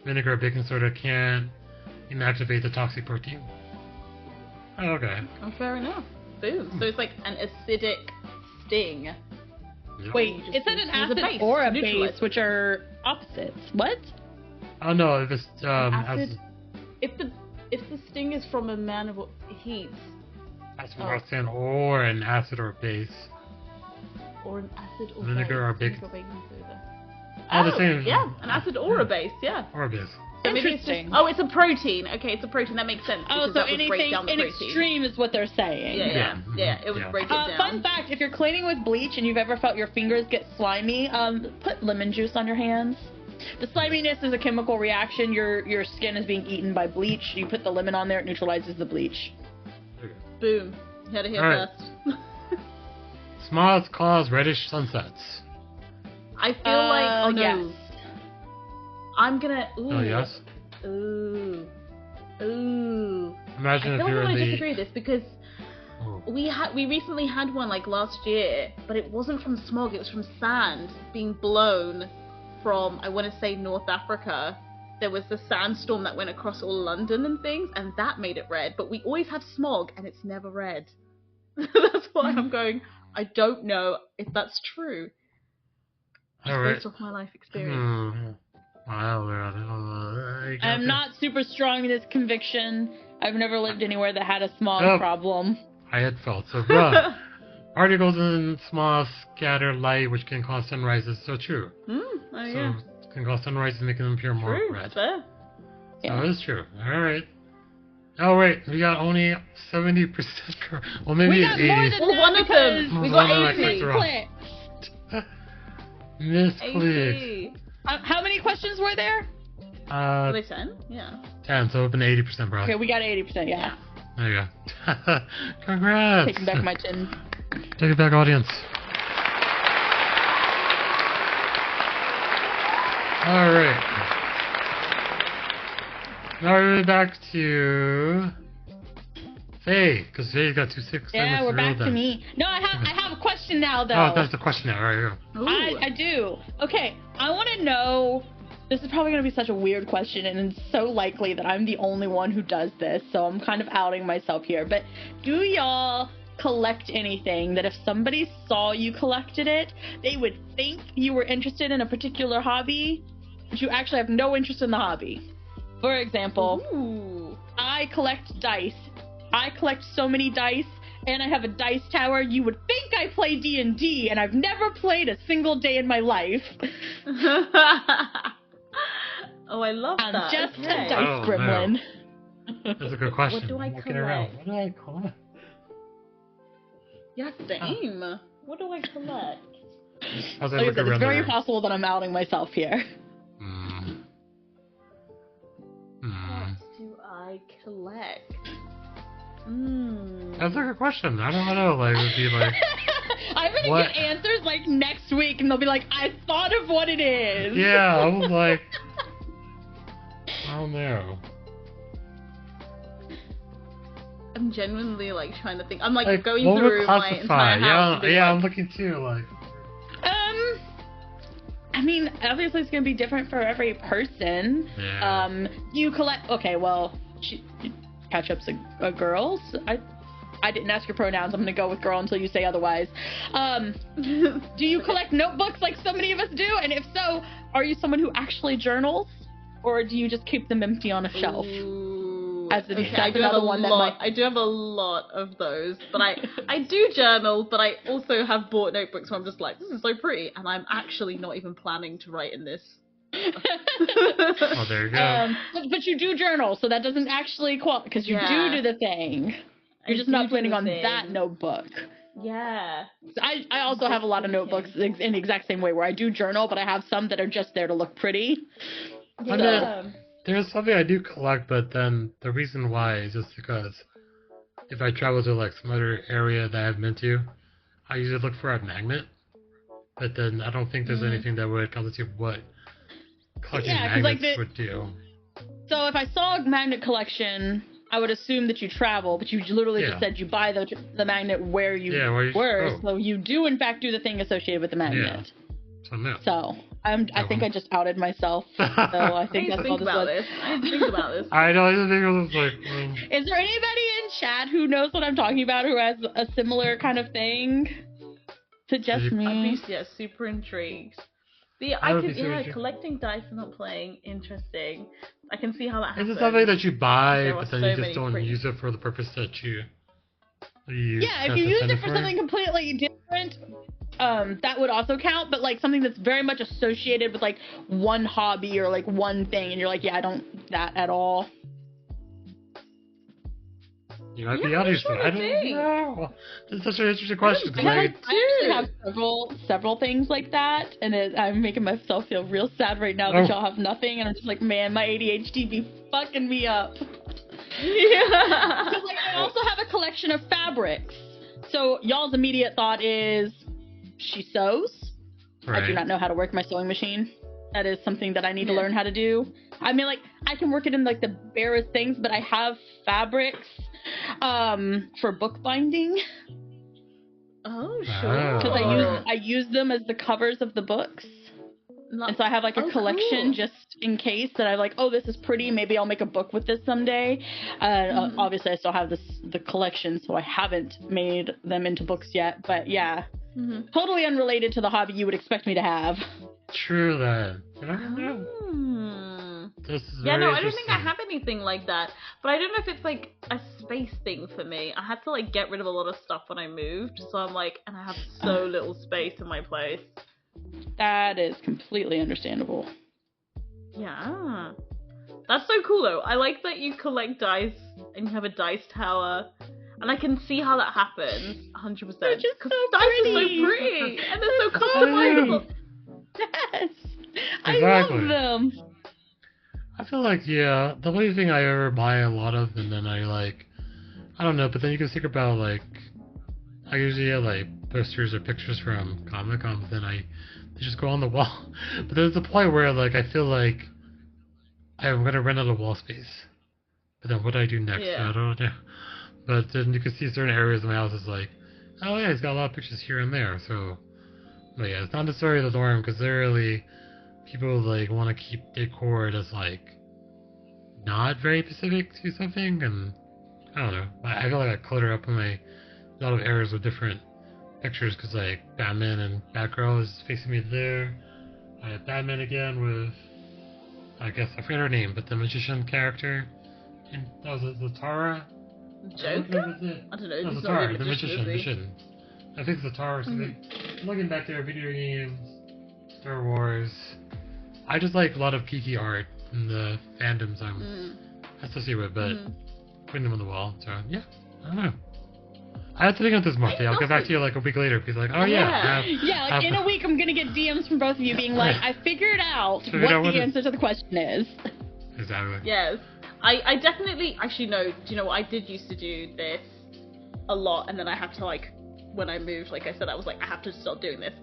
Speaker 1: vinegar or baking soda can't inactivate the toxic protein. Oh, okay.
Speaker 2: Oh, fair enough. Boom. So it's like an acidic sting.
Speaker 1: Yep.
Speaker 3: Wait, it said an acid or a base, which are opposites. What?
Speaker 1: Oh no, if it's
Speaker 2: acid. If the sting is from a man of heat.
Speaker 1: That's from hot sand or an acid or base.
Speaker 2: Or an acid or
Speaker 1: vinegar or baking
Speaker 2: soda.
Speaker 1: Oh, the same.
Speaker 2: Yeah, an acid or a base, yeah.
Speaker 1: Or a base.
Speaker 2: So maybe it's just, it's a protein. Okay, it's a protein. That makes sense.
Speaker 3: Oh, so
Speaker 2: that would
Speaker 3: anything
Speaker 2: break down the
Speaker 3: in
Speaker 2: protein.
Speaker 3: extreme is what they're saying.
Speaker 2: Yeah, it would break it down.
Speaker 3: Fun fact, if you're cleaning with bleach and you've ever felt your fingers get slimy, put lemon juice on your hands. The sliminess is a chemical reaction. Your skin is being eaten by bleach. You put the lemon on there, it neutralizes the bleach.
Speaker 2: Boom. You had to hear first.
Speaker 1: Smallest cause reddish sunsets.
Speaker 2: I feel like
Speaker 3: yes.
Speaker 2: I'm gonna. Ooh.
Speaker 1: Oh yes.
Speaker 2: Ooh.
Speaker 1: Imagine if you're in the.
Speaker 2: I disagree with this because we recently had one like last year, but it wasn't from smog. It was from sand being blown from I want to say North Africa there was the sandstorm that went across all London and things, and that made it red. But we always have smog, and it's never red. That's why I'm going, I don't know if that's true. Just based off my life experience.
Speaker 3: I'm not super strong in this conviction. I've never lived anywhere that had a smog problem.
Speaker 1: I had felt so. Particles in small scatter light, which can cause sunrises. So true. Can cause sunrises, making them appear more red.
Speaker 2: Fair.
Speaker 1: So it's true. All right. Oh wait, we got only 70%. Well, maybe
Speaker 3: we got
Speaker 1: 80.
Speaker 3: more than
Speaker 2: one of them. We got 80.
Speaker 1: Misclicked.
Speaker 3: How many questions were there?
Speaker 2: Were they 10? Yeah.
Speaker 1: 10, so it would have been 80% probably.
Speaker 3: Okay, we got 80%, yeah.
Speaker 1: There you go. Congrats.
Speaker 3: Taking back my chin.
Speaker 1: Take it back, audience. Alright. Now we're back to Faye, because Faye's got 2-6.
Speaker 3: Yeah, we're back to me. No, I have a question now, though.
Speaker 1: Oh, that's the question now. All right,
Speaker 3: go. I do. Okay, I want to know. This is probably going to be such a weird question, and it's so likely that I'm the only one who does this, so I'm kind of outing myself here. But do y'all collect anything that if somebody saw you collected it, they would think you were interested in a particular hobby, but you actually have no interest in the hobby? For example, I collect dice. I collect so many dice, and I have a dice tower. You would think I play D&D, and I've never played a single day in my life.
Speaker 2: Oh, I love that.
Speaker 3: I'm just a dice gremlin.
Speaker 1: No. That's a good question.
Speaker 2: What do I collect?
Speaker 1: What do I collect?
Speaker 2: Yeah, same. What do I collect?
Speaker 3: It's very possible that I'm outing myself here.
Speaker 2: What do I collect?
Speaker 1: That's a good question. I don't know. Like, it would be like.
Speaker 3: I'm gonna get answers like next week, and they'll be like, "I thought of what it is."
Speaker 1: Yeah, I was like, I don't know.
Speaker 2: I'm genuinely like trying to think. I'm like going through my entire house.
Speaker 1: Yeah, I'm looking too. Like.
Speaker 3: I mean, obviously it's gonna be different for every person.
Speaker 1: Yeah.
Speaker 3: You collect. Okay, well, Catch-up's a girl. So I didn't ask your pronouns. I'm gonna go with girl until you say otherwise. Do you collect notebooks like so many of us do? And if so, are you someone who actually journals, or do you just keep them empty on a shelf? I do
Speaker 2: have a lot of those, but I do journal, but I also have bought notebooks where I'm just like, this is so pretty, and I'm actually not even planning to write in this.
Speaker 1: Oh, there you go.
Speaker 3: But you do journal, so that doesn't actually because you do the thing. You're just not planning on that notebook.
Speaker 2: Yeah.
Speaker 3: So I also have a lot of notebooks in the exact same way, where I do journal, but I have some that are just there to look pretty.
Speaker 2: Yeah.
Speaker 1: There's something I do collect, but then the reason why is just because if I travel to like some other area that I've been to, I usually look for a magnet. But then I don't think there's anything that would constitute what collecting magnets would do.
Speaker 3: So if I saw a magnet collection, I would assume that you travel, but you literally just said you buy the magnet where you were. So you do in fact do the thing associated with the magnet.
Speaker 1: Yeah. So no.
Speaker 3: So I think I just outed myself. So I think that's all this was.
Speaker 2: I didn't think about this.
Speaker 1: I know. I think it was like.
Speaker 3: Is there anybody in chat who knows what I'm talking about, who has a similar kind of thing to just me?
Speaker 2: I'd be super intrigued. Collecting dice and not playing, interesting. I can see how that happens.
Speaker 1: Is it something that you buy, but then you just don't use it for the purpose that you
Speaker 3: Yeah, if you use it for something completely different, that would also count, but like something that's very much associated with like one hobby or like one thing, and you're like, I don't do that at all.
Speaker 1: You might be honest. I don't know. This is such an interesting question.
Speaker 3: I actually have several things like that, and I'm making myself feel real sad right now that y'all have nothing, and I'm just like, man, my ADHD be fucking me up. Yeah. Because like, I also have a collection of fabrics. So y'all's immediate thought is, she sews. Right. I do not know how to work my sewing machine. That is something that I need to learn how to do. I mean, like, I can work it in like the barest things, but I have fabrics for bookbinding.
Speaker 2: Oh, sure.
Speaker 3: Because I use them as the covers of the books. And so I have like a collection
Speaker 2: cool.
Speaker 3: just in case that I'm like, oh, this is pretty. Maybe I'll make a book with this someday. Obviously, I still have the collection, so I haven't made them into books yet. But yeah, totally unrelated to the hobby you would expect me to have.
Speaker 1: True that. This is
Speaker 2: Yeah,
Speaker 1: very
Speaker 2: no, I don't think I
Speaker 1: interesting.
Speaker 2: have anything like that. But I don't know if it's like a space thing for me. I had to like get rid of a lot of stuff when I moved, so I'm like, and I have so little space in my place.
Speaker 3: That is completely understandable.
Speaker 2: Yeah. That's so cool though. I like that you collect dice and you have a dice tower. And I can see how that happens, 100%.
Speaker 3: They're just so
Speaker 2: dice
Speaker 3: pretty.
Speaker 2: are so pretty, and they're so customizable.
Speaker 3: Yes,
Speaker 1: Exactly.
Speaker 3: I love them.
Speaker 1: I feel like, yeah, the only thing I ever buy a lot of, and then I don't know, but then you can think about, like, I usually have, like, posters or pictures from Comic-Con, but then they just go on the wall. But there's a point where, like, I feel like I'm going to run out of wall space. But then what do I do next?
Speaker 2: Yeah.
Speaker 1: I don't know. But then you can see certain areas of my house is like, oh yeah, he's got a lot of pictures here and there, so... But yeah, it's not necessarily the norm, because literally people, like, want to keep decor that's, like, not very specific to something, and I don't know. I feel like I clutter up a lot of areas with different pictures, because, like, Batman and Batgirl is facing me there. I have Batman again with, I guess, I forget her name, but the magician character. And that was Zatara?
Speaker 2: Joker? I don't know.
Speaker 1: No,
Speaker 2: He's not
Speaker 1: Zatara,
Speaker 2: really
Speaker 1: the
Speaker 2: magician,
Speaker 1: magician. I think Zatara or something. I'm looking back there, video games, Star Wars. I just like a lot of geeky art in the fandoms I'm associated with, but putting them on the wall, so yeah, I don't know. I have to think of this more. I'll get back to you like a week later. Be like, oh yeah.
Speaker 3: Like in a week, I'm gonna get DMs from both of you being like, I figured out what the answer to the question is.
Speaker 1: Exactly.
Speaker 2: Yes. I definitely, actually no, do you know what, I did used to do this a lot, and then I had to, like, when I moved, like I said, I was like, I have to stop doing this.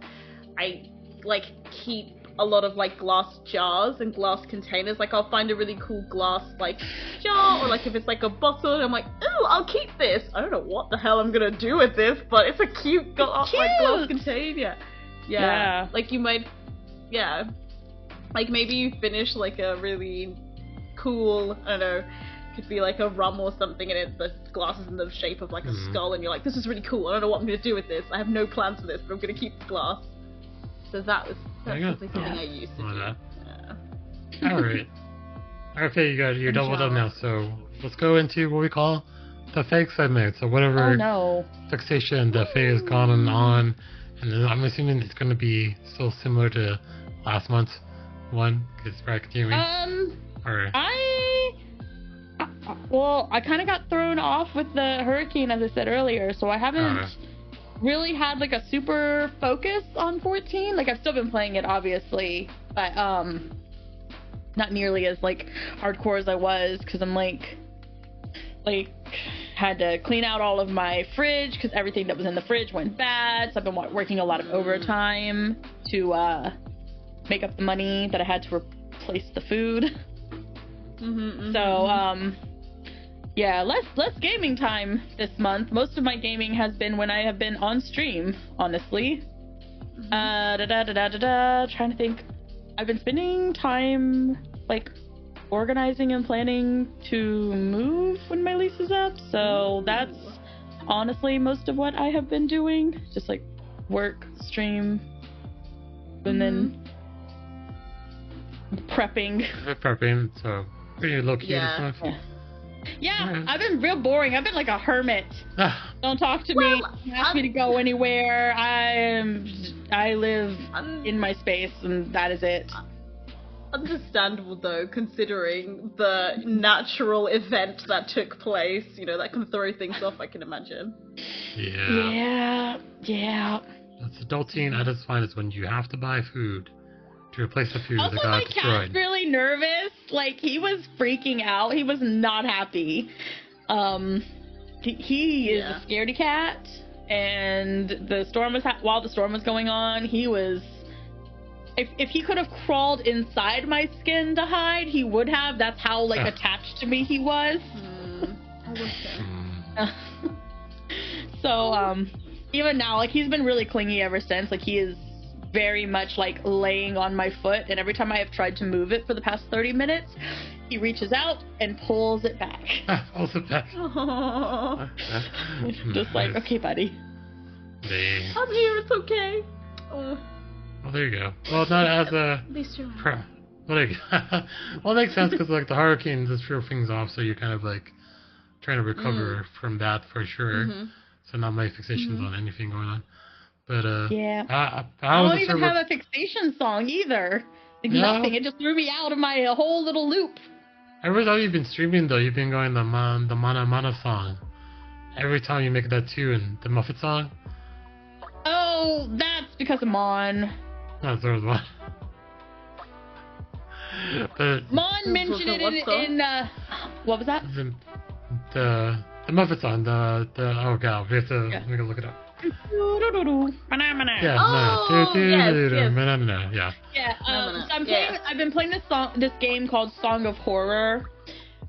Speaker 2: I, like, keep a lot of, like, glass jars and glass containers. Like, I'll find a really cool glass, like, jar, or, like, if it's, like, a bottle, and I'm like, ooh, I'll keep this. I don't know what the hell I'm gonna do with this, but it's a cute glass container. Yeah. Like, you might, like, maybe you finish, like, a really cool, I don't know, could be like a rum or something, and the glass is in the shape of like a skull, and you're like, this is really cool, I don't know what I'm going to do with this, I have no plans for this, but I'm going to keep the glass. So that's something I used to do. Yeah.
Speaker 1: Alright. Okay, you're doubled up now, so let's go into what we call the fake segment. So whatever fixation that Faye has gone on, and then I'm assuming it's going to be still similar to last month's one, because we're continuing.
Speaker 3: I kind of got thrown off with the hurricane, as I said earlier, so I haven't really had like a super focus on 14. Like, I've still been playing it, obviously, but not nearly as like hardcore as I was, because I'm like had to clean out all of my fridge because everything that was in the fridge went bad. So I've been working a lot of overtime to make up the money that I had to replace the food. So yeah, less gaming time this month. Most of my gaming has been when I have been on stream, honestly. Trying to think. I've been spending time like organizing and planning to move when my lease is up, so that's honestly most of what I have been doing. Just like work, stream, and then prepping,
Speaker 1: so pretty low-key and stuff.
Speaker 3: Yeah, I've been real boring. I've been like a hermit. Don't talk to me. Ask me to go anywhere. I live in my space, and that is it.
Speaker 2: Understandable though, considering the natural event that took place. You know, that can throw things off, I can imagine.
Speaker 3: Yeah.
Speaker 1: That's adulting at its finest, when you have to buy food to replace the food
Speaker 3: also,
Speaker 1: that got destroyed.
Speaker 3: Also, my cat's really nervous. Like, he was freaking out. He was not happy. He is a scaredy cat, and while the storm was going on, he was. If he could have crawled inside my skin to hide, he would have. That's how like attached to me he was.
Speaker 2: I wish so.
Speaker 3: So even now, like, he's been really clingy ever since. Like, he is very much like laying on my foot, and every time I have tried to move it for the past 30 minutes, he reaches out and pulls it back.
Speaker 1: Pulls it back.
Speaker 3: Just like, okay, buddy.
Speaker 1: Dang.
Speaker 2: I'm here, it's okay. Oh.
Speaker 1: Well, there you go. Well, not as a...
Speaker 2: At least you're
Speaker 1: Well, there you go. Well, it makes sense because like the hurricane just threw things off, so you're kind of like trying to recover from that for sure. So not my fixations on anything going on. But
Speaker 3: yeah,
Speaker 1: I
Speaker 3: don't even have a fixation song either. Like nothing. It just threw me out of my whole little loop.
Speaker 1: Every time you've been streaming though, you've been going the Mana Mana song. Every time you make that tune, the Muppet song.
Speaker 3: Oh, that's because of Mon.
Speaker 1: That's there was one. But
Speaker 3: Mon mentioned it in what was that?
Speaker 1: The Muppet song. The oh god, we have to look it up. Yeah,
Speaker 3: so I'm playing. I've been playing this game called Song of Horror.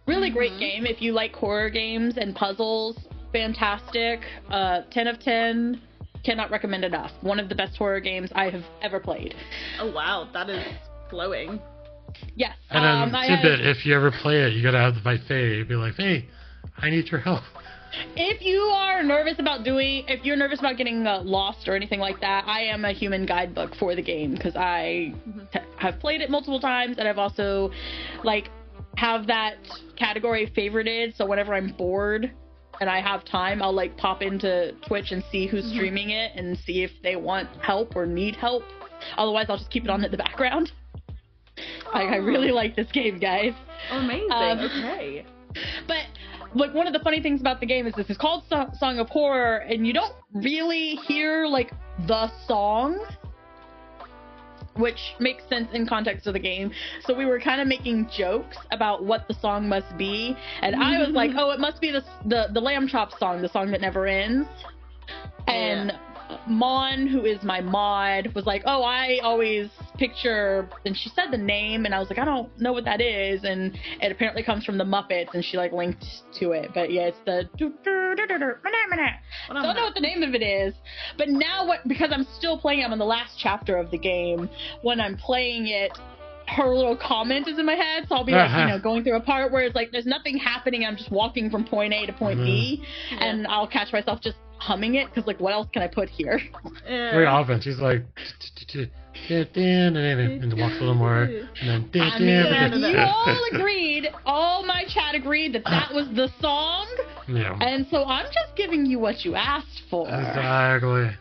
Speaker 3: Really great game if you like horror games and puzzles. Fantastic. 10 of 10. Cannot recommend enough. One of the best horror games I have ever played.
Speaker 2: Oh wow, that is glowing.
Speaker 3: Yes.
Speaker 1: And tidbit: if you ever play it, you gotta have to fight Faye. Be like, Faye, I need your help.
Speaker 3: If you are nervous about if you're nervous about getting lost or anything like that, I am a human guidebook for the game because I have played it multiple times, and I've also have that category favorited. So whenever I'm bored and I have time, I'll pop into Twitch and see who's streaming it and see if they want help or need help. Otherwise, I'll just keep it on in the background. I really like this game, guys.
Speaker 2: Amazing. Okay.
Speaker 3: But one of the funny things about the game is this is called Song of Horror, and you don't really hear the song, which makes sense in context of the game. So we were kind of making jokes about what the song must be, and I was like, oh, it must be the Lamb Chop song, the song that never ends. And Mon, who is my mod, was like, oh, I always picture, and she said the name, and I was like, I don't know what that is, and it apparently comes from the Muppets, and she linked to it. But yeah, it's the I don't know what the name of it is, but now because I'm still playing, I'm in the last chapter of the game. When I'm playing it, her little comment is in my head, so I'll be going through a part where it's there's nothing happening, I'm just walking from point A to point B, and I'll catch myself just humming it because what else can I put here?
Speaker 1: Very often she's like and walks a little more, and then
Speaker 3: you all agreed, all my chat agreed that was the song, and so I'm just giving you what you asked for.
Speaker 1: Exactly.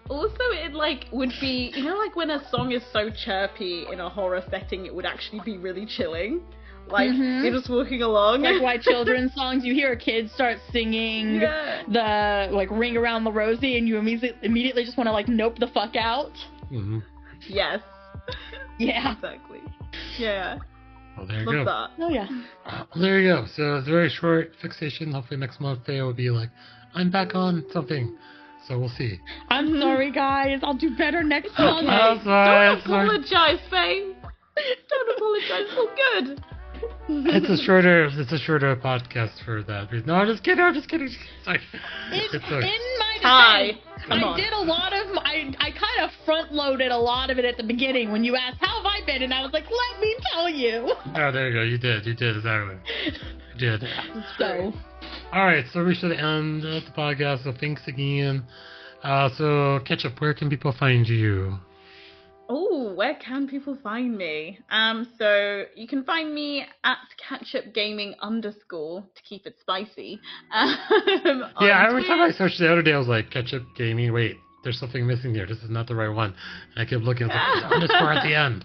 Speaker 2: Also, it would be, when a song is so chirpy in a horror setting, it would actually be really chilling. You're just walking along.
Speaker 3: Why children's songs, you hear a kid start singing the Ring Around the Rosie, and you immediately just want to nope the fuck out.
Speaker 2: Yes.
Speaker 3: Yeah.
Speaker 2: Exactly. Yeah.
Speaker 1: Well, there you
Speaker 2: Love
Speaker 1: go.
Speaker 2: That.
Speaker 3: Oh yeah.
Speaker 1: There you go. So it's a very short fixation. Hopefully next month Faye will be like, I'm back on something. So we'll see.
Speaker 3: I'm sorry, guys. I'll do better next month.
Speaker 2: Don't apologize, Faye. Don't apologize. It's all good.
Speaker 1: It's a shorter podcast for that reason. No, I'm just kidding. Sorry.
Speaker 3: In my defense, I did a lot of. I kind of front loaded a lot of it at the beginning when you asked how have I been, and I was like, let me tell you.
Speaker 1: Oh, there you go. You did exactly. You did.
Speaker 3: So.
Speaker 1: All right, so we should end the podcast. So thanks again. So Ketchup, where can people find you?
Speaker 2: Oh, where can people find me? So you can find me at ketchupgaming_ to keep it spicy.
Speaker 1: Every time I searched the other day, I was like, Ketchup Gaming. Wait, there's something missing here. This is not the right one. And I kept looking. I was like, underscore at the end.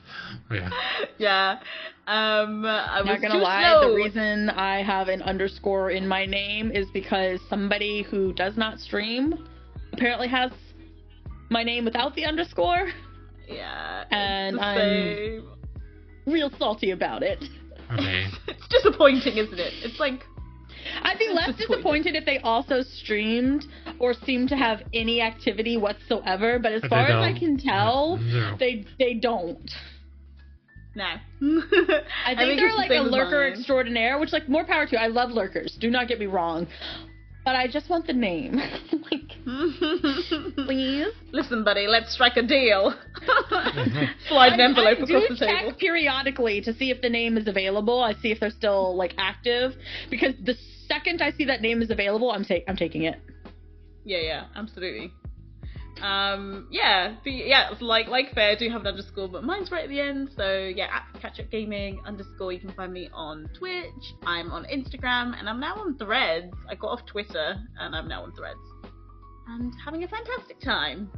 Speaker 3: I'm not gonna lie. The reason I have an underscore in my name is because somebody who does not stream apparently has my name without the underscore.
Speaker 2: Yeah,
Speaker 3: and I'm real salty about it.
Speaker 1: Okay.
Speaker 2: It's disappointing, isn't it? It's
Speaker 3: I'd be less disappointed if they also streamed or seemed to have any activity whatsoever, but as far as I can tell, they don't.
Speaker 2: No.
Speaker 3: I think they're a lurker extraordinaire, which more power to you. I love lurkers. Do not get me wrong. But I just want the name. please.
Speaker 2: Listen, buddy, let's strike a deal. Slide an envelope
Speaker 3: I
Speaker 2: across
Speaker 3: do
Speaker 2: the table.
Speaker 3: check periodically to see if the name is available. I see if they're still like active, because the second I see that name is available, I'm taking it.
Speaker 2: Yeah, absolutely. Like Faye, I do have an underscore, but mine's right at the end. So yeah, at @catchupgaming_. You can find me on Twitch. I'm on Instagram, and I'm now on Threads. I got off Twitter, and I'm now on Threads, and having a fantastic time.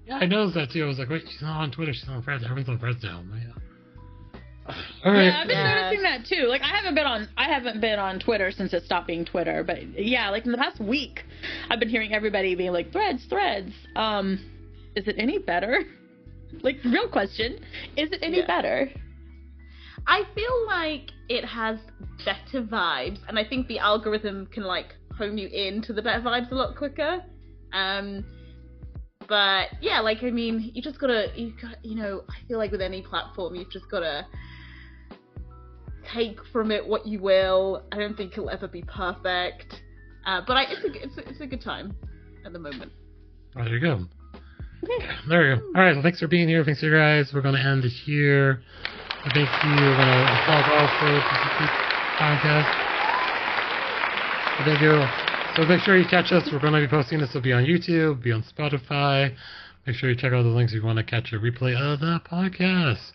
Speaker 1: Yeah, I noticed that too. I was like, wait, she's not on Twitter, she's on Threads. Everyone's on Threads now. Yeah. All right.
Speaker 3: Yeah, I've been noticing that too. Like, I haven't been on Twitter since it stopped being Twitter. But yeah, like in the past week, I've been hearing everybody being like, Threads. Is it any better? Like, real question, is it any better?
Speaker 2: I feel like it has better vibes, and I think the algorithm can like home you into the better vibes a lot quicker. But yeah, like, I mean, you gotta, I feel like with any platform, you've just gotta take from it what you will. I don't think it'll ever be perfect, but it's a good time at the moment.
Speaker 1: Oh, there you go. Okay. There you go. All right, well, thanks for being here. Thanks, you guys. We're going to end it here. Thank you. We're going to applaud also to the podcast. Thank you. So make sure you catch us. We're going to be posting this. Will be on YouTube, be on Spotify. Make sure you check out the links if you want to catch a replay of the podcast.